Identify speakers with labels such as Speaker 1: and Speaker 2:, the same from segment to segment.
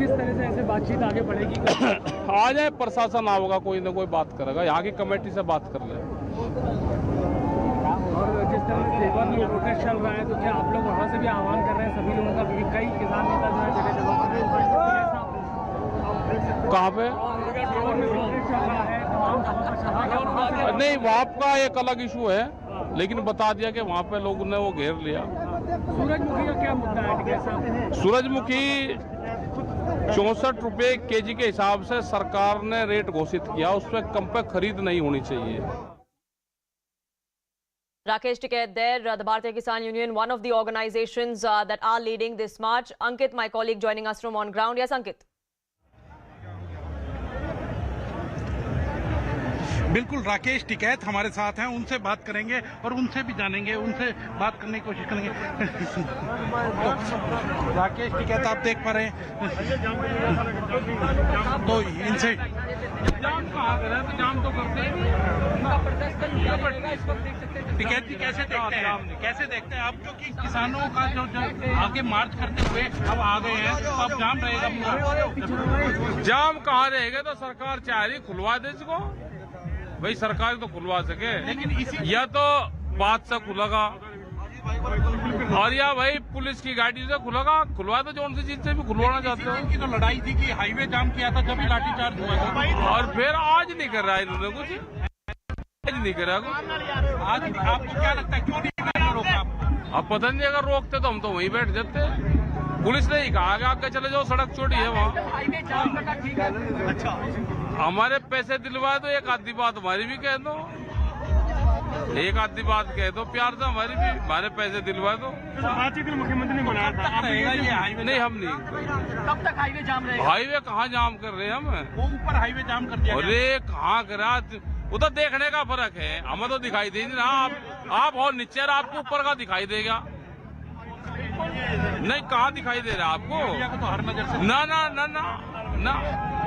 Speaker 1: किस तरह से ऐसे बातचीत आगे बढ़ेगी?
Speaker 2: आ जाए प्रशासन आओगा, कोई ना कोई बात करेगा, यहाँ की कमेटी से बात कर ले।
Speaker 1: और जिस तरह से सेवा में प्रोटेस्ट चल रहा है, तो क्या आप लोग वहाँ से भी आह्वान कर रहे हैं सभी लोगों का, क्योंकि कई किसान नेता जो है जगह जगह पर
Speaker 2: कहाँ पे? नहीं, वहाँ का एक अलग इशू है, लेकिन बता दिया कि वहाँ पे लोगों ने वो घेर लिया।
Speaker 1: सूरजमुखी का क्या मुद्दा है टिकैत साहब?
Speaker 2: सूरजमुखी 64 रुपये केजी के हिसाब से सरकार ने रेट घोषित किया, उसमें कम पे खरीद नहीं होनी चाहिए।
Speaker 3: Rakesh Tikait there, the Bharatiya Kisan Union, one of the organizations that are leading this march. Ankit, my colleague, joining us from on ground. Yes, Ankit.
Speaker 4: बिल्कुल, राकेश टिकैत हमारे साथ हैं, उनसे बात करेंगे और उनसे भी जानेंगे, उनसे बात करने की कोशिश करेंगे। तो राकेश टिकैत आप देख पा रहे हैं, तो इनसे टिकैत जी कैसे देखते हैं आप, क्योंकि किसानों का जो आगे मार्च करते हुए अब आ गए हैं, तो अब जाम रहेगा?
Speaker 2: जाम कहाँ रहेगा? तो सरकार चाह रही खुलवा दे इसको, भाई सरकार तो खुलवा सके, लेकिन या तो बात से खुलेगा और या भाई पुलिस की गाड़ी से खुलवा दो, जो उनसी चीज से भी खुलवाना चाहते हो।
Speaker 4: इनकी तो लड़ाई थी कि हाईवे जाम किया था, जब भी लाठीचार्ज हुआ था,
Speaker 2: और फिर आज नहीं कर रहा है इन्होंने कुछ, आज नहीं करा कुछ।
Speaker 4: आज आपको क्या लगता है क्यों नहीं रोका?
Speaker 2: अब पता नहीं, अगर रोकते तो हम तो वहीं बैठ जाते। पुलिस ने ही कहा कि आगे चले जाओ, सड़क छोड़ी है वहाँ।
Speaker 4: अच्छा,
Speaker 2: हमारे पैसे दिलवा दो, एक आधी बात हमारी भी कह दो, एक आधी बात कह दो प्यार से, हमारी भी, हमारे पैसे दिलवा दो।
Speaker 1: बातचीत मुख्यमंत्री ने बनाया था,
Speaker 4: ये हाईवे
Speaker 2: नहीं, हम नहीं।
Speaker 1: कब तक हाईवे जाम रहेगा?
Speaker 2: हाईवे कहाँ जाम कर रहे हैं हम?
Speaker 4: वो ऊपर हाईवे जाम कर दिया।
Speaker 2: अरे कहाँ करा, उधर देखने का फर्क है, हमें तो दिखाई दे नहीं रहा। आप और नीचे, आपको ऊपर का दिखाई देगा? नहीं, कहाँ दिखाई दे रहा है आपको?
Speaker 4: तो हर नजर से
Speaker 2: ना ना ना ना ना,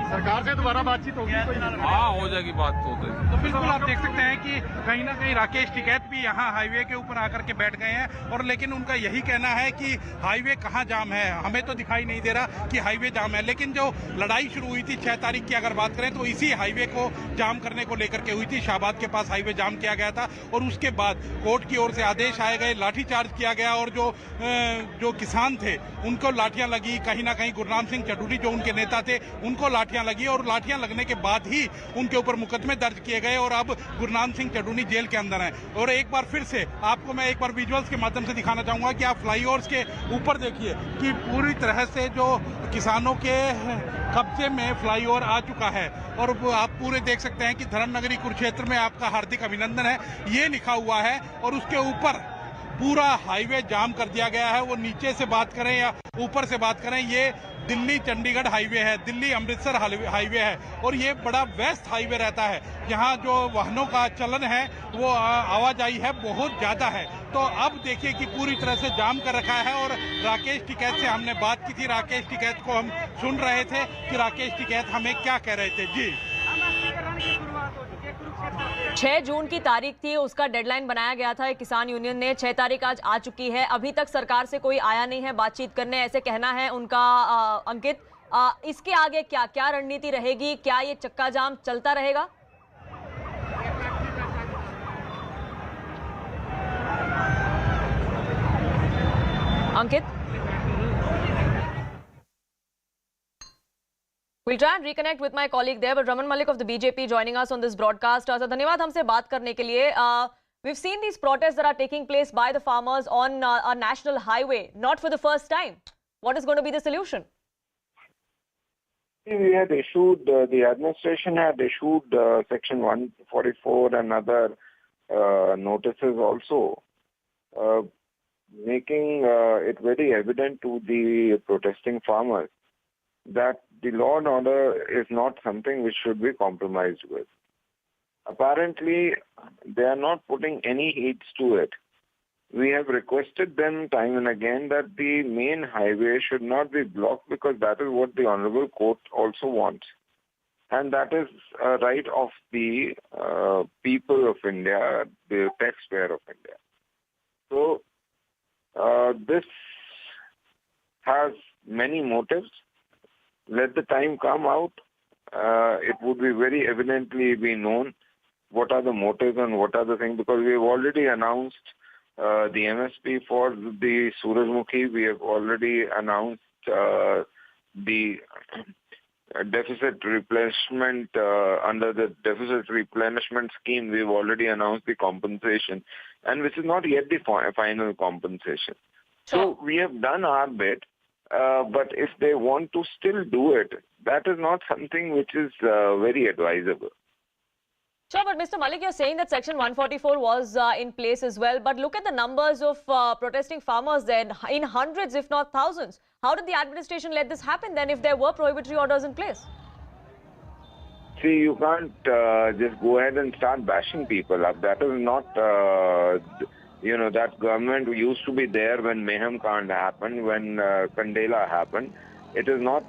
Speaker 1: सरकार से दोबारा बातचीत होगी?
Speaker 2: हाँ, हो जाएगी बात तो
Speaker 4: बिल्कुल आप देख सकते हैं कि कहीं ना कहीं राकेश टिकैत भी यहाँ हाईवे के ऊपर आकर के बैठ गए हैं, और लेकिन उनका यही कहना है कि हाईवे कहाँ जाम है, हमें तो दिखाई नहीं दे रहा कि हाईवे जाम है। लेकिन जो लड़ाई शुरू हुई थी 6 तारीख की अगर बात करें, तो इसी हाईवे को जाम करने को लेकर के हुई थी। शाहबाद के पास हाईवे जाम किया गया था और उसके बाद कोर्ट की ओर से आदेश आए गए, लाठीचार्ज किया गया, और जो किसान थे उनको लाठियां लगी। कहीं ना कहीं गुरनाम सिंह चडूरी जो उनके नेता थे, उनको लाठियां लगी, और लाठियां लगने के बाद ही उनके ऊपर मुकदमे दर्ज किए गए, और अब गुरनाम सिंह चडूरी जेल के अंदर हैं। और एक बार फिर से आपको मैं एक बार विजुअल्स के माध्यम से दिखाना चाहूंगा कि आप फ्लाईओवर्स के ऊपर देखिए कि पूरी तरह से जो किसानों के कब्जे में फ्लाईओवर आ चुका है, और आप पूरे देख सकते हैं कि धर्मनगरी कुरुक्षेत्र में आपका हार्दिक अभिनंदन है, ये लिखा हुआ है, और उसके ऊपर पूरा हाईवे जाम कर दिया गया है। वो नीचे से बात करें या ऊपर से बात करें, ये दिल्ली चंडीगढ़ हाईवे है, दिल्ली अमृतसर हाईवे है, और ये बड़ा व्यस्त हाईवे रहता है। यहाँ जो वाहनों का चलन है, वो आवाजाही है बहुत ज्यादा है। तो अब देखिए कि पूरी तरह से जाम कर रखा है। और राकेश टिकैत से हमने बात की थी, राकेश टिकैत को हम सुन रहे थे कि राकेश टिकैत हमें क्या कह रहे थे। जी,
Speaker 3: 6 जून की तारीख थी, उसका डेडलाइन बनाया गया था किसान यूनियन ने। 6 तारीख आज आ चुकी है, अभी तक सरकार से कोई आया नहीं है बातचीत करने, ऐसे कहना है उनका। अंकित, इसके आगे क्या क्या रणनीति रहेगी? क्या ये चक्का जाम चलता रहेगा? अंकित, we'll try and reconnect with my colleague there, but Raman Malik of the BJP joining us on this broadcast. So धन्यवाद हमसे बात करने के लिए। We've seen these protests that are taking place by the farmers on a national highway, not for the first time. What is going to be the solution?
Speaker 5: We had issued, the administration had issued Section 144 and other notices also, making it very evident to the protesting farmers that the law and order is not something which should be compromised with. Apparently, they are not putting any heeds to it. We have requested them time and again that the main highway should not be blocked, because that is what the Honorable Court also wants. And that is a right of the people of India, the taxpayer of India. So, this has many motives. let the time come out. It would be very evidently be known what are the motives and what are the things, because we have already announced the MSP for the Surajmukhi. We have already announced the deficit replenishment under the deficit replenishment scheme. We've already announced the compensation, and which is not yet the final compensation. So we have done our bit, but if they want to still do it, that is not something which is very advisable.
Speaker 3: Sure, but Mr. Malik, you're saying that Section 144 was in place as well. But look at the numbers of protesting farmers there, in hundreds, if not thousands. How did the administration let this happen then if there were prohibitory orders in place?
Speaker 5: See, you can't just go ahead and start bashing people up. That is not, that government used to be there when Mayhem Kand happened, when Kandela happened. It is not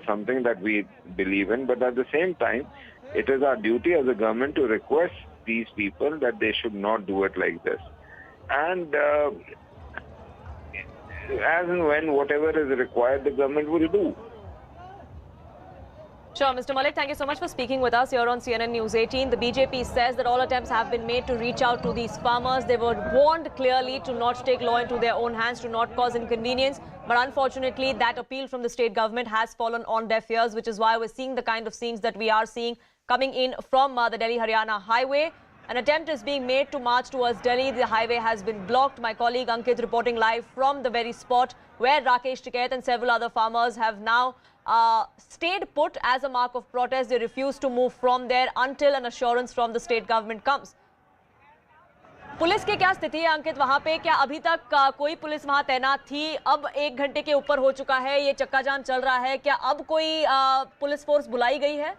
Speaker 5: something that we believe in, but at the same time, it is our duty as a government to request these people that they should not do it like this. And as and when whatever is required, the government will do.
Speaker 3: Sure, Mr. Malik, thank you so much for speaking with us here on CNN News 18. The BJP says that all attempts have been made to reach out to these farmers. They were warned clearly to not take law into their own hands, to not cause inconvenience. But unfortunately, that appeal from the state government has fallen on deaf ears, which is why we're seeing the kind of scenes that we are seeing coming in from the Delhi-Haryana highway. An attempt is being made to march towards Delhi. The highway has been blocked. My colleague Ankit reporting live from the very spot where Rakesh Tikait and several other farmers have now stayed put as a mark of protest. They refuse to move from there until an assurance from the state government comes. Police की क्या स्थिति है अंकित वहां पे? क्या अभी तक कोई पुलिस वहां तैनात थी? अब 1 घंटे के ऊपर हो चुका है, ये चक्का जाम चल रहा है. क्या अब कोई पुलिस फोर्स बुलाई गई है?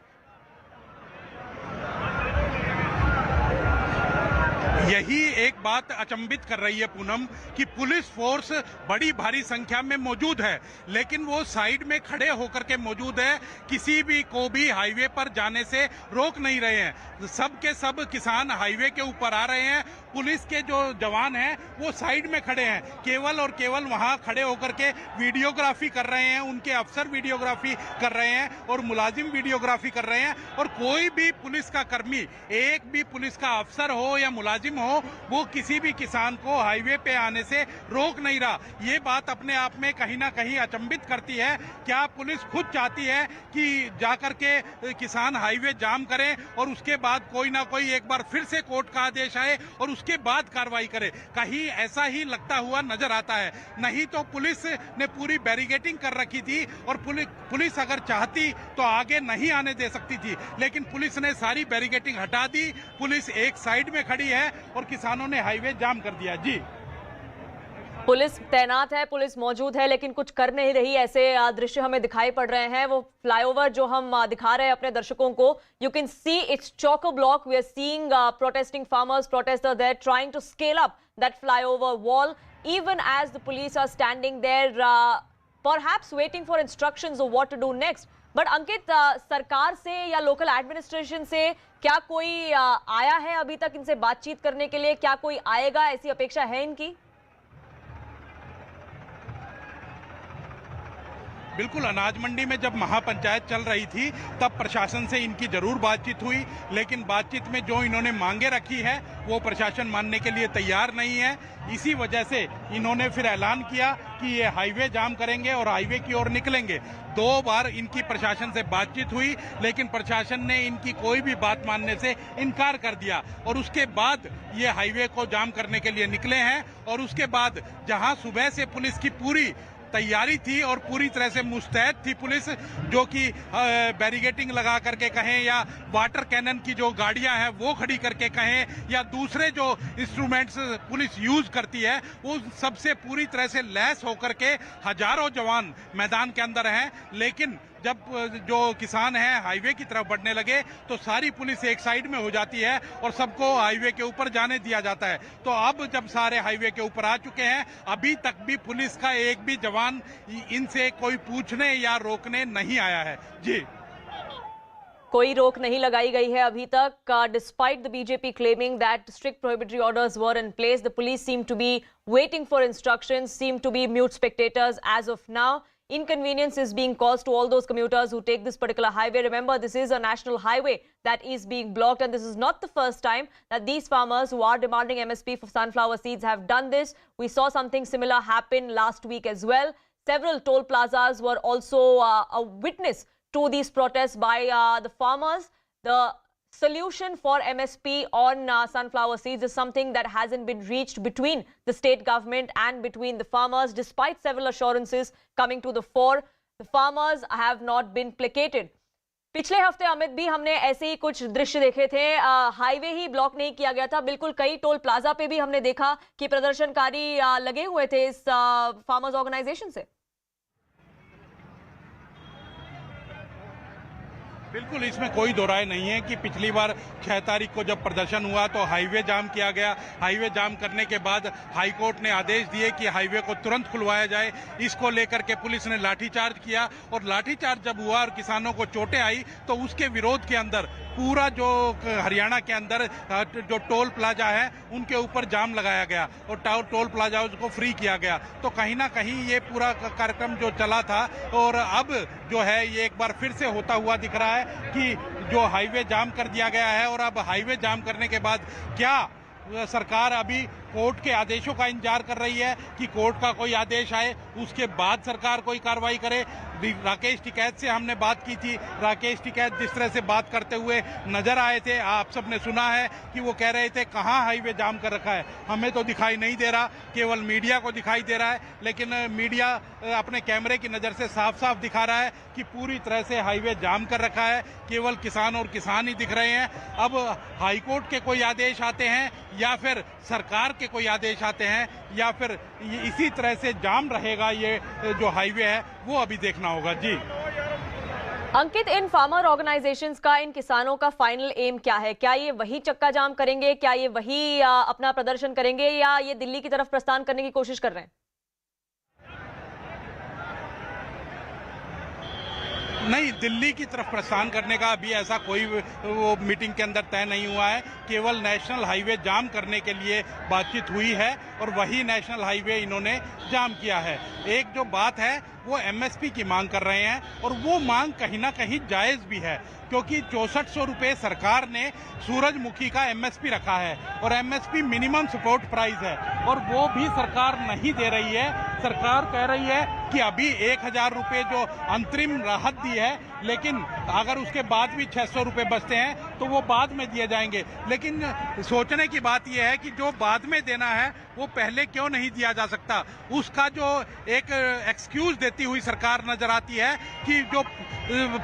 Speaker 4: यही एक बात अचंभित कर रही है पूनम कि पुलिस फोर्स बड़ी भारी संख्या में मौजूद है, लेकिन वो साइड में खड़े होकर के मौजूद है. किसी भी को भी हाईवे पर जाने से रोक नहीं रहे हैं. सब के सब किसान हाईवे के ऊपर आ रहे हैं. पुलिस के जो जवान हैं वो साइड में खड़े हैं, केवल और केवल वहां खड़े होकर के वीडियोग्राफी कर रहे हैं. उनके अफसर वीडियोग्राफी कर रहे हैं और मुलाजिम वीडियोग्राफी कर रहे हैं. और कोई भी पुलिस का कर्मी, एक भी पुलिस का अफसर हो या मुलाजिम हो, वो किसी भी किसान को हाईवे पे आने से रोक नहीं रहा. ये बात अपने आप में कहीं ना कहीं अचंभित करती है. क्या पुलिस खुद चाहती है कि जाकर के किसान हाईवे जाम करें और उसके बाद कोई ना कोई एक बार फिर से कोर्ट का आदेश आए और उसके बाद कार्रवाई करे? कहीं ऐसा ही लगता हुआ नजर आता है. नहीं तो पुलिस ने पूरी बैरिकेडिंग कर रखी थी और पुलिस अगर चाहती तो आगे नहीं आने दे सकती थी, लेकिन पुलिस ने सारी बैरिकेडिंग हटा दी. पुलिस एक साइड में खड़ी है और किसानों ने हाईवे जाम कर दिया. जी,
Speaker 3: पुलिस तैनात है, पुलिस मौजूद है, लेकिन कुछ कर नहीं रही. ऐसे दृश्य हमें दिखाई पड़ रहे हैं. वो फ्लाईओवर जो हम दिखा रहे हैं अपने दर्शकों को, you can see it's chock block. We are seeing protesting farmers, protesters there trying to scale up that flyover wall, even as the police are standing there, perhaps waiting for instructions of what to do next. But Ankit, सरकार से या local administration से क्या कोई आया है अभी तक इनसे बातचीत करने के लिए? क्या कोई आएगा, ऐसी अपेक्षा है इनकी?
Speaker 4: बिल्कुल. अनाज मंडी में जब महापंचायत चल रही थी तब प्रशासन से इनकी जरूर बातचीत हुई, लेकिन बातचीत में जो इन्होंने मांगे रखी है वो प्रशासन मानने के लिए तैयार नहीं है. इसी वजह से इन्होंने फिर ऐलान किया कि ये हाईवे जाम करेंगे और हाईवे की ओर निकलेंगे. 2 बार इनकी प्रशासन से बातचीत हुई, लेकिन प्रशासन ने इनकी कोई भी बात मानने से इनकार कर दिया और उसके बाद ये हाईवे को जाम करने के लिए निकले हैं. और उसके बाद जहां सुबह से पुलिस की पूरी तैयारी थी और पूरी तरह से मुस्तैद थी पुलिस, जो कि बैरिकेडिंग लगा करके कहें या वाटर कैनन की जो गाड़ियां हैं वो खड़ी करके कहें या दूसरे जो इंस्ट्रूमेंट्स पुलिस यूज करती है वो सबसे पूरी तरह से लैस होकर के हजारों जवान मैदान के अंदर हैं. लेकिन जब जो किसान हैं हाईवे की तरफ बढ़ने लगे तो सारी पुलिस एक साइड में हो जाती है और सबको हाईवे के ऊपर जाने दिया जाता है. तो अब जब सारे हाईवे के ऊपर आ चुके हैं, अभी तक भी पुलिस का एक भी जवान इनसे कोई पूछने या रोकने नहीं आया है. जी,
Speaker 3: कोई रोक नहीं लगाई गई है अभी तक. Despite the BJP claiming that strict prohibitory orders were in place, the police seem to be waiting for instructions, seem to be mute spectators as of now. inconvenience is being caused to all those commuters who take this particular highway. Remember, this is a national highway that is being blocked, and this is not the first time that these farmers who are demanding MSP for sunflower seeds have done this. We saw something similar happen last week as well. Several toll plazas were also a witness to these protests by the farmers. The solution for MSP on sunflower seeds is something that hasn't been reached between the state government and between the farmers, despite several assurances coming to the fore. The farmers have not been placated. पिछले हफ्ते अमित भी हमने ऐसे ही कुछ दृश्य देखे थे, highway ही block नहीं किया गया था, बिल्कुल कई टोल प्लाजा पे भी हमने देखा कि प्रदर्शनकारी लगे हुए थे इस फार्मर्स ऑर्गेनाइजेशन से।
Speaker 4: बिल्कुल, इसमें कोई दो राय नहीं है कि पिछली बार 6 तारीख को जब प्रदर्शन हुआ तो हाईवे जाम किया गया। हाईवे जाम करने के बाद हाई कोर्ट ने आदेश दिए कि हाईवे को तुरंत खुलवाया जाए। इसको लेकर के पुलिस ने लाठीचार्ज किया, और लाठीचार्ज जब हुआ और किसानों को चोटें आई तो उसके विरोध के अंदर पूरा जो हरियाणा के अंदर जो टोल प्लाजा है उनके ऊपर जाम लगाया गया और टोल प्लाजा उसको फ्री किया गया। तो कहीं ना कहीं ये पूरा कार्यक्रम जो चला था और अब जो है ये एक बार फिर से होता हुआ दिख रहा है कि जो हाईवे जाम कर दिया गया है। और अब हाईवे जाम करने के बाद क्या सरकार अभी कोर्ट के आदेशों का इंतजार कर रही है कि कोर्ट का कोई आदेश आए, उसके बाद सरकार कोई कार्रवाई करे। राकेश टिकैत से हमने बात की थी। राकेश टिकैत जिस तरह से बात करते हुए नजर आए थे, आप सबने सुना है कि वो कह रहे थे कहाँ हाईवे जाम कर रखा है, हमें तो दिखाई नहीं दे रहा, केवल मीडिया को दिखाई दे रहा है। लेकिन मीडिया अपने कैमरे की नज़र से साफ साफ दिखा रहा है कि पूरी तरह से हाईवे जाम कर रखा है, केवल किसान और किसान ही दिख रहे हैं। अब हाईकोर्ट के कोई आदेश आते हैं या फिर सरकार के कोई आदेश आते हैं या फिर इसी तरह से जाम रहेगा ये जो हाईवे है, वो अभी देखना होगा। जी
Speaker 3: अंकित, इन फार्मर ऑर्गेनाइजेशंस का, इन किसानों का फाइनल एम क्या है? क्या ये वही चक्का जाम करेंगे, क्या ये वही अपना प्रदर्शन करेंगे, या ये दिल्ली की तरफ प्रस्थान करने की कोशिश कर रहे हैं?
Speaker 4: नहीं, दिल्ली की तरफ प्रस्थान करने का अभी ऐसा कोई वो मीटिंग के अंदर तय नहीं हुआ है। केवल नेशनल हाईवे जाम करने के लिए बातचीत हुई है और वही नेशनल हाईवे इन्होंने जाम किया है। एक जो बात है वो एमएसपी की मांग कर रहे हैं और वो मांग कहीं ना कहीं जायज़ भी है, क्योंकि 6400 रुपये सरकार ने सूरजमुखी का एमएसपी रखा है और एमएसपी मिनिमम सपोर्ट प्राइस है और वो भी सरकार नहीं दे रही है। सरकार कह रही है कि अभी 1000 रुपये जो अंतरिम राहत दी है, लेकिन अगर उसके बाद भी 600 रुपये बचते हैं तो वो बाद में दिए जाएंगे। लेकिन सोचने की बात यह है कि जो बाद में देना है वो पहले क्यों नहीं दिया जा सकता। उसका जो एक एक्सक्यूज देती हुई सरकार नजर आती है कि जो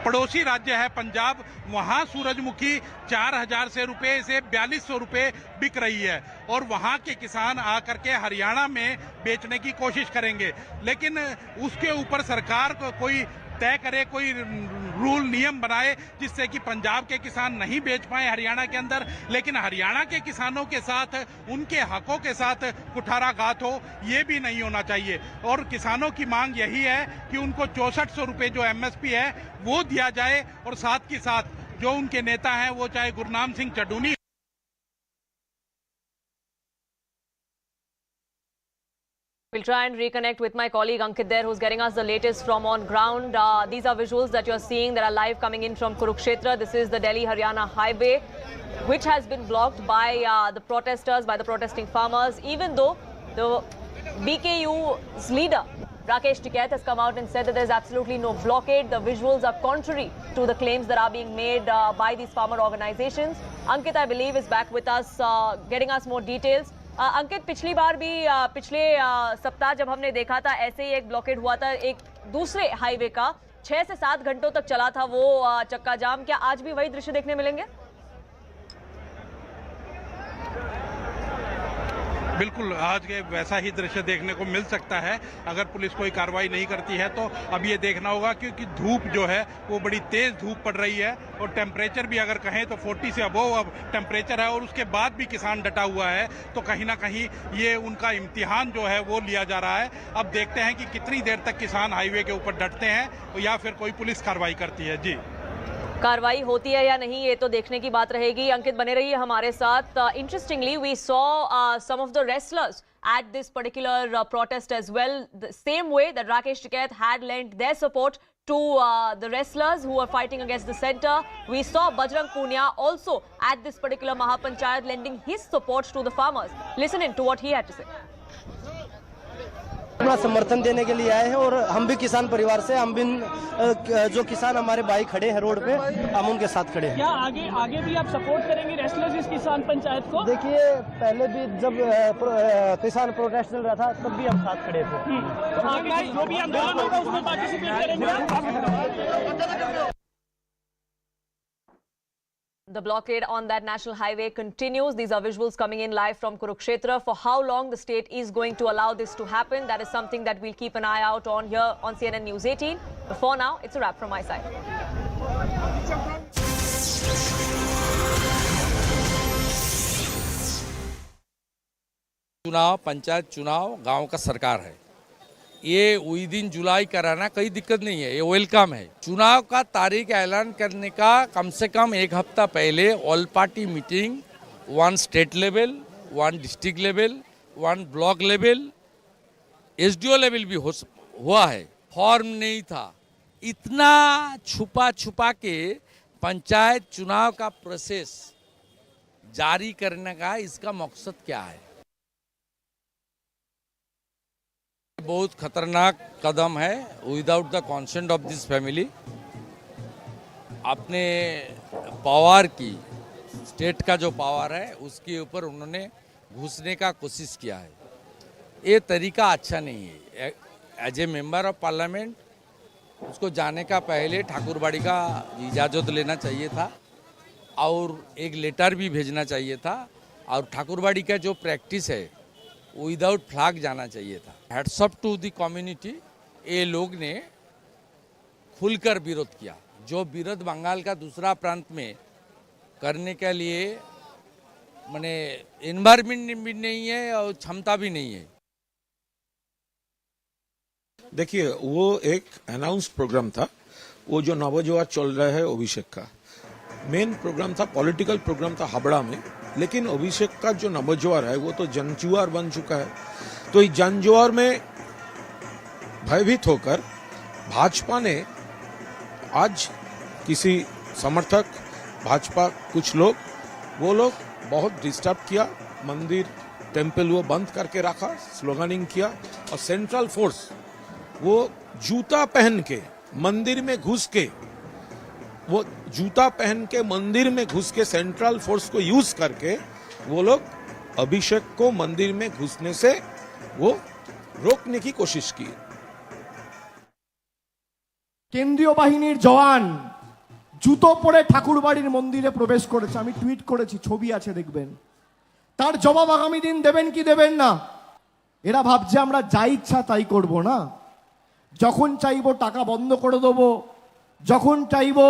Speaker 4: पड़ोसी राज्य है पंजाब, वहाँ सूरजमुखी 4000 से 4200 रुपये बिक रही है और वहाँ के किसान आकर के हरियाणा में बेचने की कोशिश करेंगे। लेकिन उसके ऊपर सरकार को कोई तय करे, कोई रूल नियम बनाए जिससे कि पंजाब के किसान नहीं बेच पाए हरियाणा के अंदर, लेकिन हरियाणा के किसानों के साथ उनके हकों के साथ कुठाराघात हो, ये भी नहीं होना चाहिए। और किसानों की मांग यही है कि उनको 6400 रुपये जो एमएसपी है वो दिया जाए और साथ के साथ जो उनके नेता हैं वो चाहे Gurnam Singh चड्ढूनी
Speaker 3: We'll try and reconnect with my colleague Ankit there, who's getting us the latest from on ground. These are visuals that you're seeing that are live coming in from Kurukshetra. This is the Delhi-Haryana highway, which has been blocked by the protesters, by the protesting farmers, even though the BKU's leader, Rakesh Tikait, has come out and said that there's absolutely no blockade. The visuals are contrary to the claims that are being made by these farmer organizations. Ankit, I believe, is back with us, getting us more details. अंकित, पिछली बार भी पिछले सप्ताह जब हमने देखा था ऐसे ही एक ब्लॉकेड हुआ था एक दूसरे हाईवे का, 6 से 7 घंटों तक चला था वो चक्का जाम। क्या आज भी वही दृश्य देखने मिलेंगे?
Speaker 4: बिल्कुल, आज के वैसा ही दृश्य देखने को मिल सकता है अगर पुलिस कोई कार्रवाई नहीं करती है। तो अब ये देखना होगा, क्योंकि धूप जो है वो बड़ी तेज धूप पड़ रही है और टेम्परेचर भी अगर कहें तो 40 से अबोव अब टेम्परेचर है और उसके बाद भी किसान डटा हुआ है। तो कहीं ना कहीं ये उनका इम्तिहान जो है वो लिया जा रहा है। अब देखते हैं कि कितनी देर तक किसान हाईवे के ऊपर डटते हैं या फिर कोई पुलिस कार्रवाई करती है। जी
Speaker 3: कार्रवाई होती है या नहीं ये तो देखने की बात रहेगी। अंकित बने रहिए हमारे साथ। Interestingly, we saw some of the wrestlers at this particular protest as well. The same way that Rakesh Tikait had lent their support to the wrestlers who were fighting against the centre. We saw Bajrang Punia also at this particular Maha Panchayat lending his support to the farmers. Listen in to what he had to say.
Speaker 6: अपना समर्थन देने के लिए आए हैं और हम भी किसान परिवार से, हम भी जो किसान हमारे भाई खड़े हैं रोड पे, हम उनके साथ खड़े हैं।
Speaker 1: क्या आगे भी आप सपोर्ट करेंगे रेस्लर्स इस किसान पंचायत को?
Speaker 6: देखिए, पहले भी जब किसान प्रोटेस्ट चल रहा था तब भी हम साथ खड़े थे।
Speaker 1: तो आगे जो भी आंदोलन होगा उसमें पार्टिसिपेट करेंगे।
Speaker 3: The blockade on that national highway continues. These are visuals coming in live from Kurukshetra. For how long the state is going to allow this to happen, that is something that we'll keep an eye out on here on CNN News 18. But for now, it's a wrap from my side.
Speaker 7: चुनाव, पंचायत चुनाव गांव का सरकार है। ये with in जुलाई कराना कोई दिक्कत नहीं है, ये वेलकम है। चुनाव का तारीख ऐलान करने का कम से कम एक हफ्ता पहले all party meeting, 1 state level, 1 district level, 1 block level, SDO level भी हुआ है। फॉर्म नहीं था। इतना छुपा के पंचायत चुनाव का प्रोसेस जारी करने का इसका मकसद क्या है? बहुत खतरनाक कदम है। Without the consent of this family अपने पावर की, स्टेट का जो पावर है उसके ऊपर उन्होंने घुसने का कोशिश किया है। ये तरीका अच्छा नहीं है। As a member of parliament उसको जाने का पहले ठाकुरबाड़ी का इजाज़त लेना चाहिए था और एक लेटर भी भेजना चाहिए था, और ठाकुरबाड़ी का जो प्रैक्टिस है विदाउट फ्लैग जाना चाहिए था। Hats off to the community. ये लोग ने खुलकर विरोध किया, जो विरोध बंगाल का दूसरा प्रांत में करने के लिए माने एनवायरमेंट भी नहीं है और क्षमता भी नहीं है।
Speaker 8: देखिए, वो एक अनाउंस्ड प्रोग्राम था, वो जो नवजुआ चल रहा है अभिषेक का मेन प्रोग्राम था, पॉलिटिकल प्रोग्राम था हावड़ा में। लेकिन अभिषेक का जो नवजुआर है वो तो जनजुआर बन चुका है। तो इस जनजुआर में भयभीत होकर भाजपा ने आज किसी समर्थक, भाजपा कुछ लोग, वो लोग बहुत डिस्टर्ब किया। मंदिर, टेम्पल वो बंद करके रखा, स्लोगनिंग किया, और सेंट्रल फोर्स वो जूता पहन के मंदिर में घुस के, वो जूता पहन के मंदिर में घुस के सेंट्रल फोर्स को यूज करके वो लोग अभिषेक को मंदिर में घुसने से वो रोकने की कोशिश की।
Speaker 9: কেন্দ্রীয় বাহিনীর জওয়ান জুতো পরে ঠাকুরবাড়ির মন্দিরে প্রবেশ করেছে। আমি টুইট করেছি, ছবি আছে দেখবেন। তার জবাব আগামী দিন দেবেন কি দেবেন না? এরা ভাবছে আমরা যা ইচ্ছা তাই করব না। যখন চাইবো টাকা বন্ধ করে দেবো, যখন চাইবো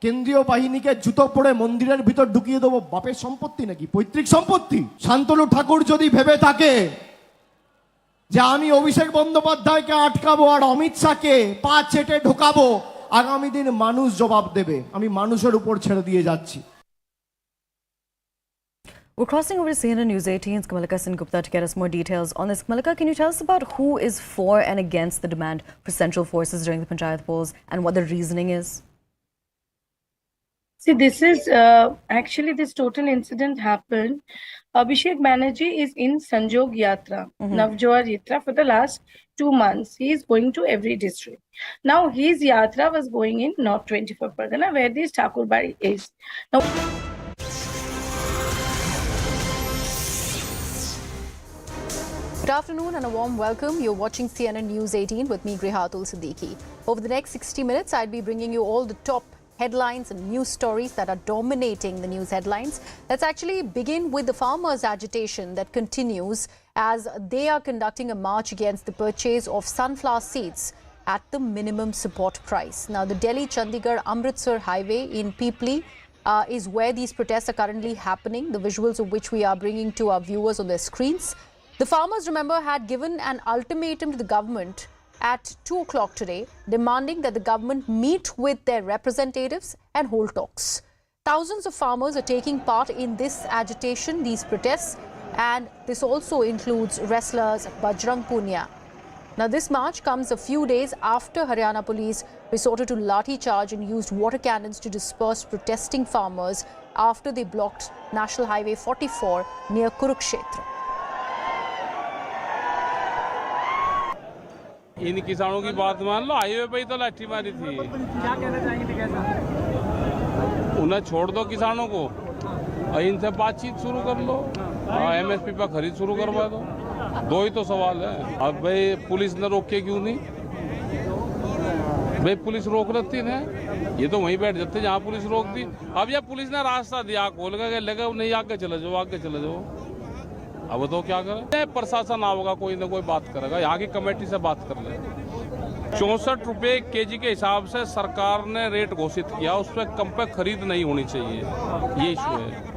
Speaker 9: কেন্দ্রীয় বাহিনীকে জুতো পরে মন্দিরের ভিতর ঢুকিয়ে দেবো। বাপের সম্পত্তি নাকি? পৈতৃক সম্পত্তি? শান্তনু ঠাকুর যদি ভেবে থাকে যে আমি অভিষেক বন্দ্যোপাধ্যায়কে আটকাবো আর অমিত শাহকে পা চেটে ঢোকাবো, আগামী দিন মানুষ জবাব দেবে। আমি মানুষের উপর ছেড়ে দিয়ে যাচ্ছি।
Speaker 3: We're crossing over to CNN News 18's Kamalika Sen Gupta to get us more details on this. Kamalika, can you tell us about who is for and against the demand for central forces during the Panchayat polls and what the reasoning is?
Speaker 10: See, this is actually this total incident happened. Abhishek Banerjee is in Sanjog Yatra, Navjoar Yatra for the last 2 months. He is going to every district. Now, his Yatra was going in North 24 Pargana, where this Thakurbari is. Now,
Speaker 11: good afternoon and a warm welcome. You're watching CNN News 18 with me, Grihatul Siddiqui. Over the next 60 minutes, I'll be bringing you all the top headlines and news stories that are dominating the news headlines. Let's actually begin with the farmers' agitation that continues as they are conducting a march against the purchase of sunflower seeds at the minimum support price. Now, the Delhi-Chandigarh-Amritsar highway in Pipli is where these protests are currently happening, the visuals of which we are bringing to our viewers on their screens. The farmers, remember, had given an ultimatum to the government at 2 o'clock today, demanding that the government meet with their representatives and hold talks. Thousands of farmers are taking part in this agitation, these protests, and this also includes wrestlers Bajrang Punia. Now, this march comes a few days after Haryana police resorted to lathi-charge and used water cannons to disperse protesting farmers after they blocked National Highway 44 near Kurukshetra.
Speaker 2: इन किसानों की बात मान लो, highway पे ही तो लाठी मारी थी।
Speaker 1: क्या कहना चाहेंगे कैसा?
Speaker 2: उन्हें छोड़ दो किसानों को और इनसे बातचीत शुरू कर लो, MSP पर खरीद शुरू करवा दो। दो ही तो सवाल है। अब भाई पुलिस ने रोके क्यों नहीं? भाई पुलिस रोक लेती है, ये तो वहीं बैठ जाते जहाँ पुलिस रोक दी। अब यह पुलिस ने रास्ता दिया, खोल के लगा नहीं, आगे चले जाओ, आगे चले जाओ। अब तो क्या करें? प्रशासन आओगा, कोई ना कोई बात करेगा, यहाँ की कमेटी से बात कर ले। 64 रुपए kg के हिसाब से सरकार ने रेट घोषित किया, उस पर कम पे खरीद नहीं होनी चाहिए, ये इशू है।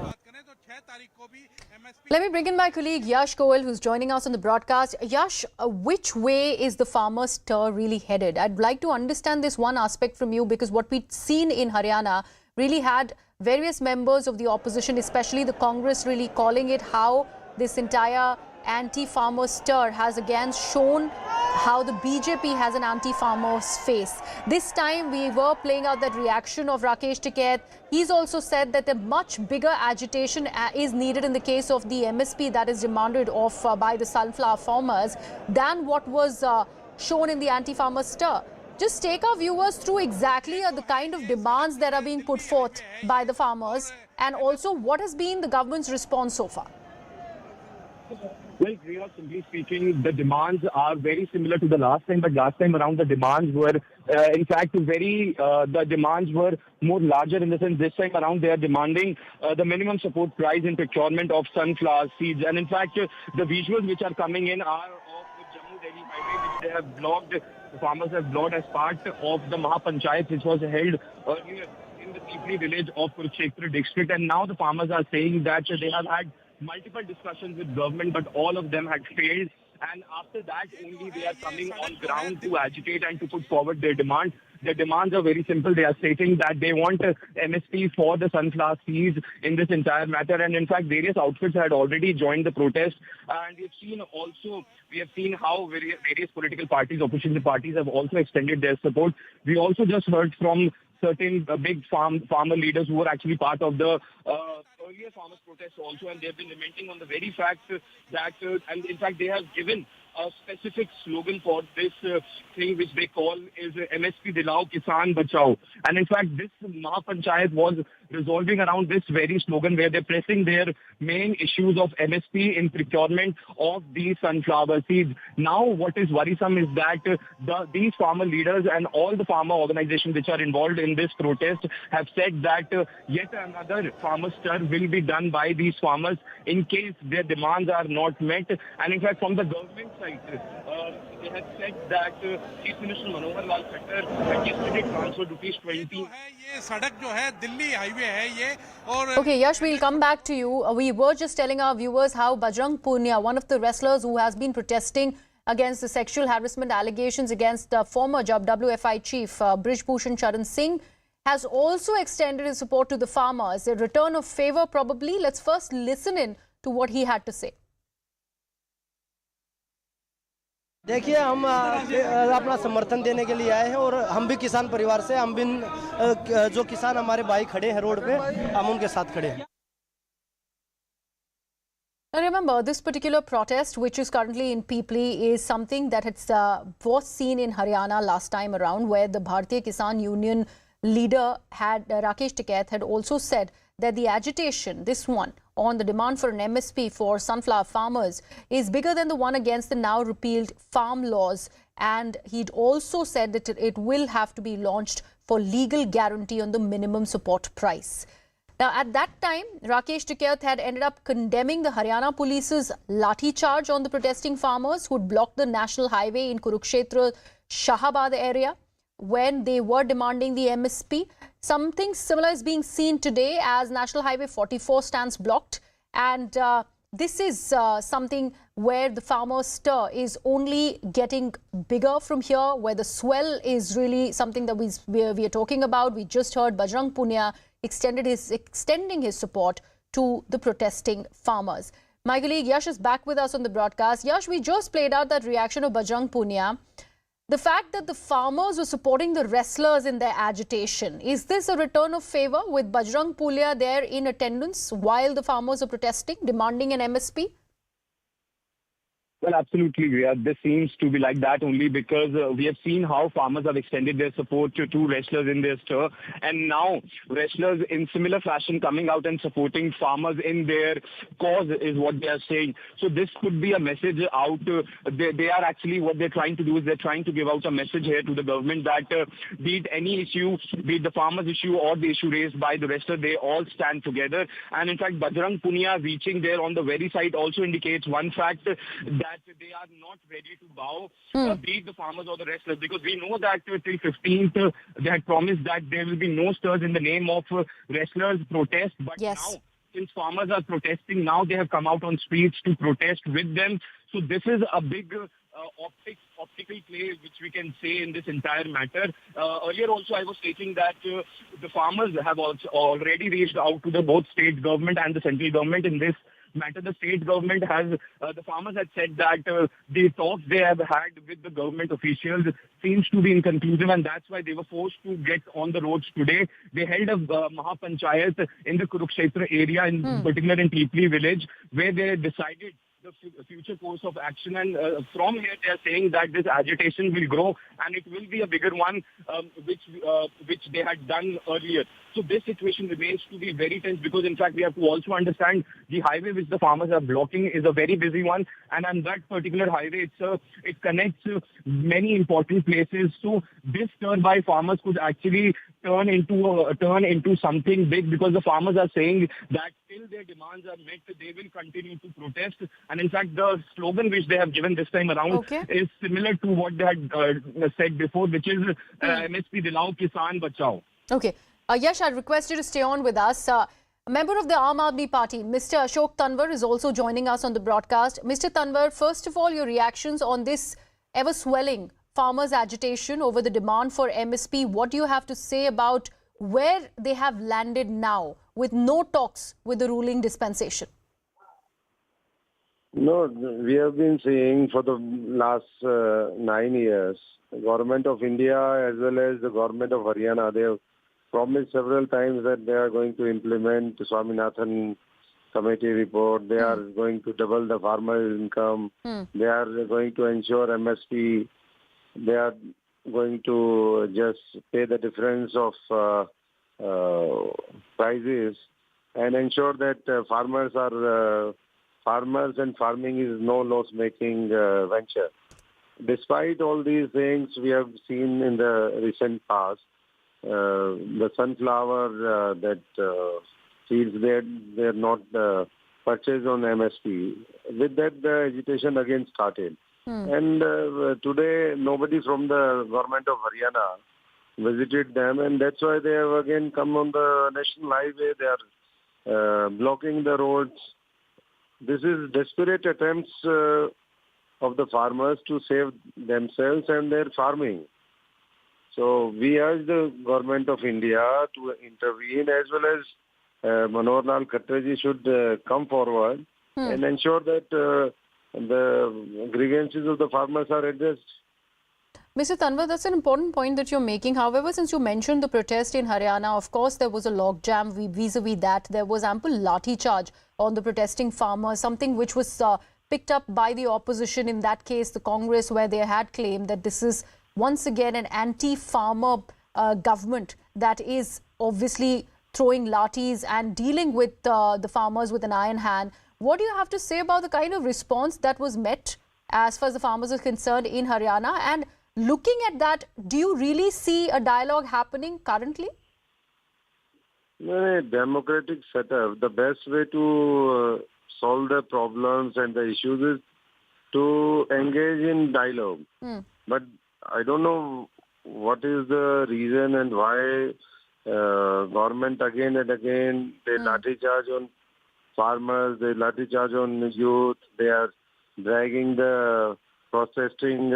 Speaker 11: Let me bring in my colleague Yash Goel, who's joining us on the broadcast. Yash, which way is the farmers' stir really headed? I'd like to understand this one aspect from you, because what we'd seen in Haryana really had various members of the opposition, especially the Congress, really calling it how this entire anti-farmer stir has again shown how the BJP has an anti-farmer's face. This time we were playing out that reaction of Rakesh Tikait. He's also said that a much bigger agitation is needed in the case of the MSP that is demanded of by the sunflower farmers than what was shown in the anti-farmer stir. Just take our viewers through exactly the kind of demands that are being put forth by the farmers, and also what has been the government's response so far.
Speaker 12: Well, Priya, simply speaking, the demands are very similar to the last time, but last time around the demands were, in fact, the demands were more larger in the sense this time around they are demanding the minimum support price in procurement of sunflower seeds. And in fact, the visuals which are coming in are of the Jammu-Delhi highway, which they have blocked, the farmers have blocked as part of the Maha Panchayat, which was held earlier in the Pipli village of Kurukshetra district. And now the farmers are saying that they have had multiple discussions with government, but all of them had failed. And after that, only they are coming on ground to agitate and to put forward their demands. Their demands are very simple. They are stating that they want MSP for the sunflower seeds in this entire matter. And in fact, various outfits had already joined the protest. And we have seen how various political parties, opposition parties have also extended their support. We also just heard from certain big farmer leaders who were actually part of the earlier farmers' protests also, and they've been lamenting on the very fact that, and in fact, they have given a specific slogan for this thing which they call is MSP Dilao Kisan Bachao. And in fact, this Maha Panchayat was resolving around this very slogan where they're pressing their main issues of MSP in procurement of these sunflower seeds. Now, what is worrisome is that these farmer leaders and all the farmer organizations which are involved in this protest have said that yet another farmer stir will be done by these farmers in case their demands are not met. And in fact, from the government side, they had said that Chief Minister Manohar Lal Khattar had yesterday transferred ₹20.
Speaker 11: Okay, Yash, we'll come back to you. We were just telling our viewers how Bajrang Punia, one of the wrestlers who has been protesting against the sexual harassment allegations against the former WFI chief Brij Bhushan Charan Singh, has also extended his support to the farmers. A return of favour probably. Let's first listen in to what he had to say.
Speaker 6: देखिए, हम अपना समर्थन देने के लिए आए हैं और हम भी किसान परिवार से, हम भी जो किसान हमारे भाई खड़े हैं रोड पे, हम उनके साथ खड़े हैं.
Speaker 11: Now remember, this particular protest, which is currently in Pipli, is something that was seen in Haryana last time around, where the Bharatiya Kisan Union leader Rakesh Tikait had also said that the agitation, this one, on the demand for an MSP for sunflower farmers is bigger than the one against the now repealed farm laws. And he'd also said that it will have to be launched for legal guarantee on the minimum support price. Now, at that time, Rakesh Tikait had ended up condemning the Haryana police's lathi charge on the protesting farmers who'd blocked the national highway in Kurukshetra, Shahabad area when they were demanding the MSP. Something similar is being seen today as National Highway 44 stands blocked, and this is something where the farmer stir is only getting bigger from here, where the swell is really something that we are talking about. We just heard Bajrang Punia extending his support to the protesting farmers. My colleague Yash is back with us on the broadcast. Yash, we just played out that reaction of Bajrang Punia. The fact that the farmers were supporting the wrestlers in their agitation, is this a return of favor with Bajrang Punia there in attendance while the farmers are protesting, demanding an MSP?
Speaker 12: Well, absolutely. This seems to be like that only because we have seen how farmers have extended their support to wrestlers in their stir. And now wrestlers in similar fashion coming out and supporting farmers in their cause is what they are saying. So this could be a message out. They are actually, what they're trying to do is they're trying to give out a message here to the government that be it any issue, be it the farmers issue or the issue raised by the wrestler, they all stand together. And in fact, Bajrang Punia reaching there on the very side also indicates one fact, that they are not ready to bow, be it the farmers or the wrestlers, because we know that till 15th they had promised that there will be no stirs in the name of wrestlers protest. But now, since farmers are protesting, now they have come out on streets to protest with them. So this is a big optical play which we can say in this entire matter. Earlier also I was stating that the farmers have also already reached out to the both state government and the central government in this matter. The state government has, the farmers had said that the talks they have had with the government officials seems to be inconclusive, and that's why they were forced to get on the roads today. They held a Maha Panchayat in the Kurukshetra area, in particular in Pipli village, where they decided the future course of action, and from here they are saying that this agitation will grow and it will be a bigger one, which they had done earlier. So this situation remains to be very tense, because in fact we have to also understand the highway which the farmers are blocking is a very busy one, and on that particular highway it connects many important places. So this turn by farmers could actually turn into something big, because the farmers are saying that till their demands are met, they will continue to protest. And in fact, the slogan which they have given this time around is similar to what they had said before, which is MSP Dilao, Kisan Bachao.
Speaker 11: Okay. Yash, I request you to stay on with us. A member of the Aam Aadmi Party, Mr. Ashok Tanwar, is also joining us on the broadcast. Mr. Tanwar, first of all, your reactions on this ever-swelling farmers' agitation over the demand for MSP. What do you have to say about where they have landed now with no talks with the ruling dispensation?
Speaker 13: No, we have been saying for the last 9 years, the government of India as well as the government of Haryana, they have promised several times that they are going to implement the Swaminathan committee report. They are going to double the farmer income. They are going to ensure MSP. They are going to just pay the difference of prices and ensure that farmers and farming is no loss-making venture. Despite all these things we have seen in the recent past, the sunflower that seeds they're not purchased on MSP. With that, the agitation again started. And today, nobody from the government of Haryana visited them, and that's why they have again come on the national highway. They are blocking the roads. This is desperate attempts of the farmers to save themselves and their farming. So we urge the government of India to intervene, as well as Manohar Lal Khattarji should come forward and ensure that the grievances of the farmers are addressed.
Speaker 11: Mr. Tanwar, that's an important point that you're making. However, since you mentioned the protest in Haryana, of course, there was a logjam vis-a-vis that. There was ample lathi-charge on the protesting farmers, something which was picked up by the opposition, in that case, the Congress, where they had claimed that this is once again an anti-farmer government that is obviously throwing lathis and dealing with the farmers with an iron hand. What do you have to say about the kind of response that was met as far as the farmers are concerned in Haryana? And looking at that, do you really see a dialogue happening currently?
Speaker 13: In a democratic setup, the best way to solve the problems and the issues is to engage in dialogue. But I don't know what is the reason and why government again and again, they lathi charge on farmers, they lathi charge on youth, they are dragging the protesting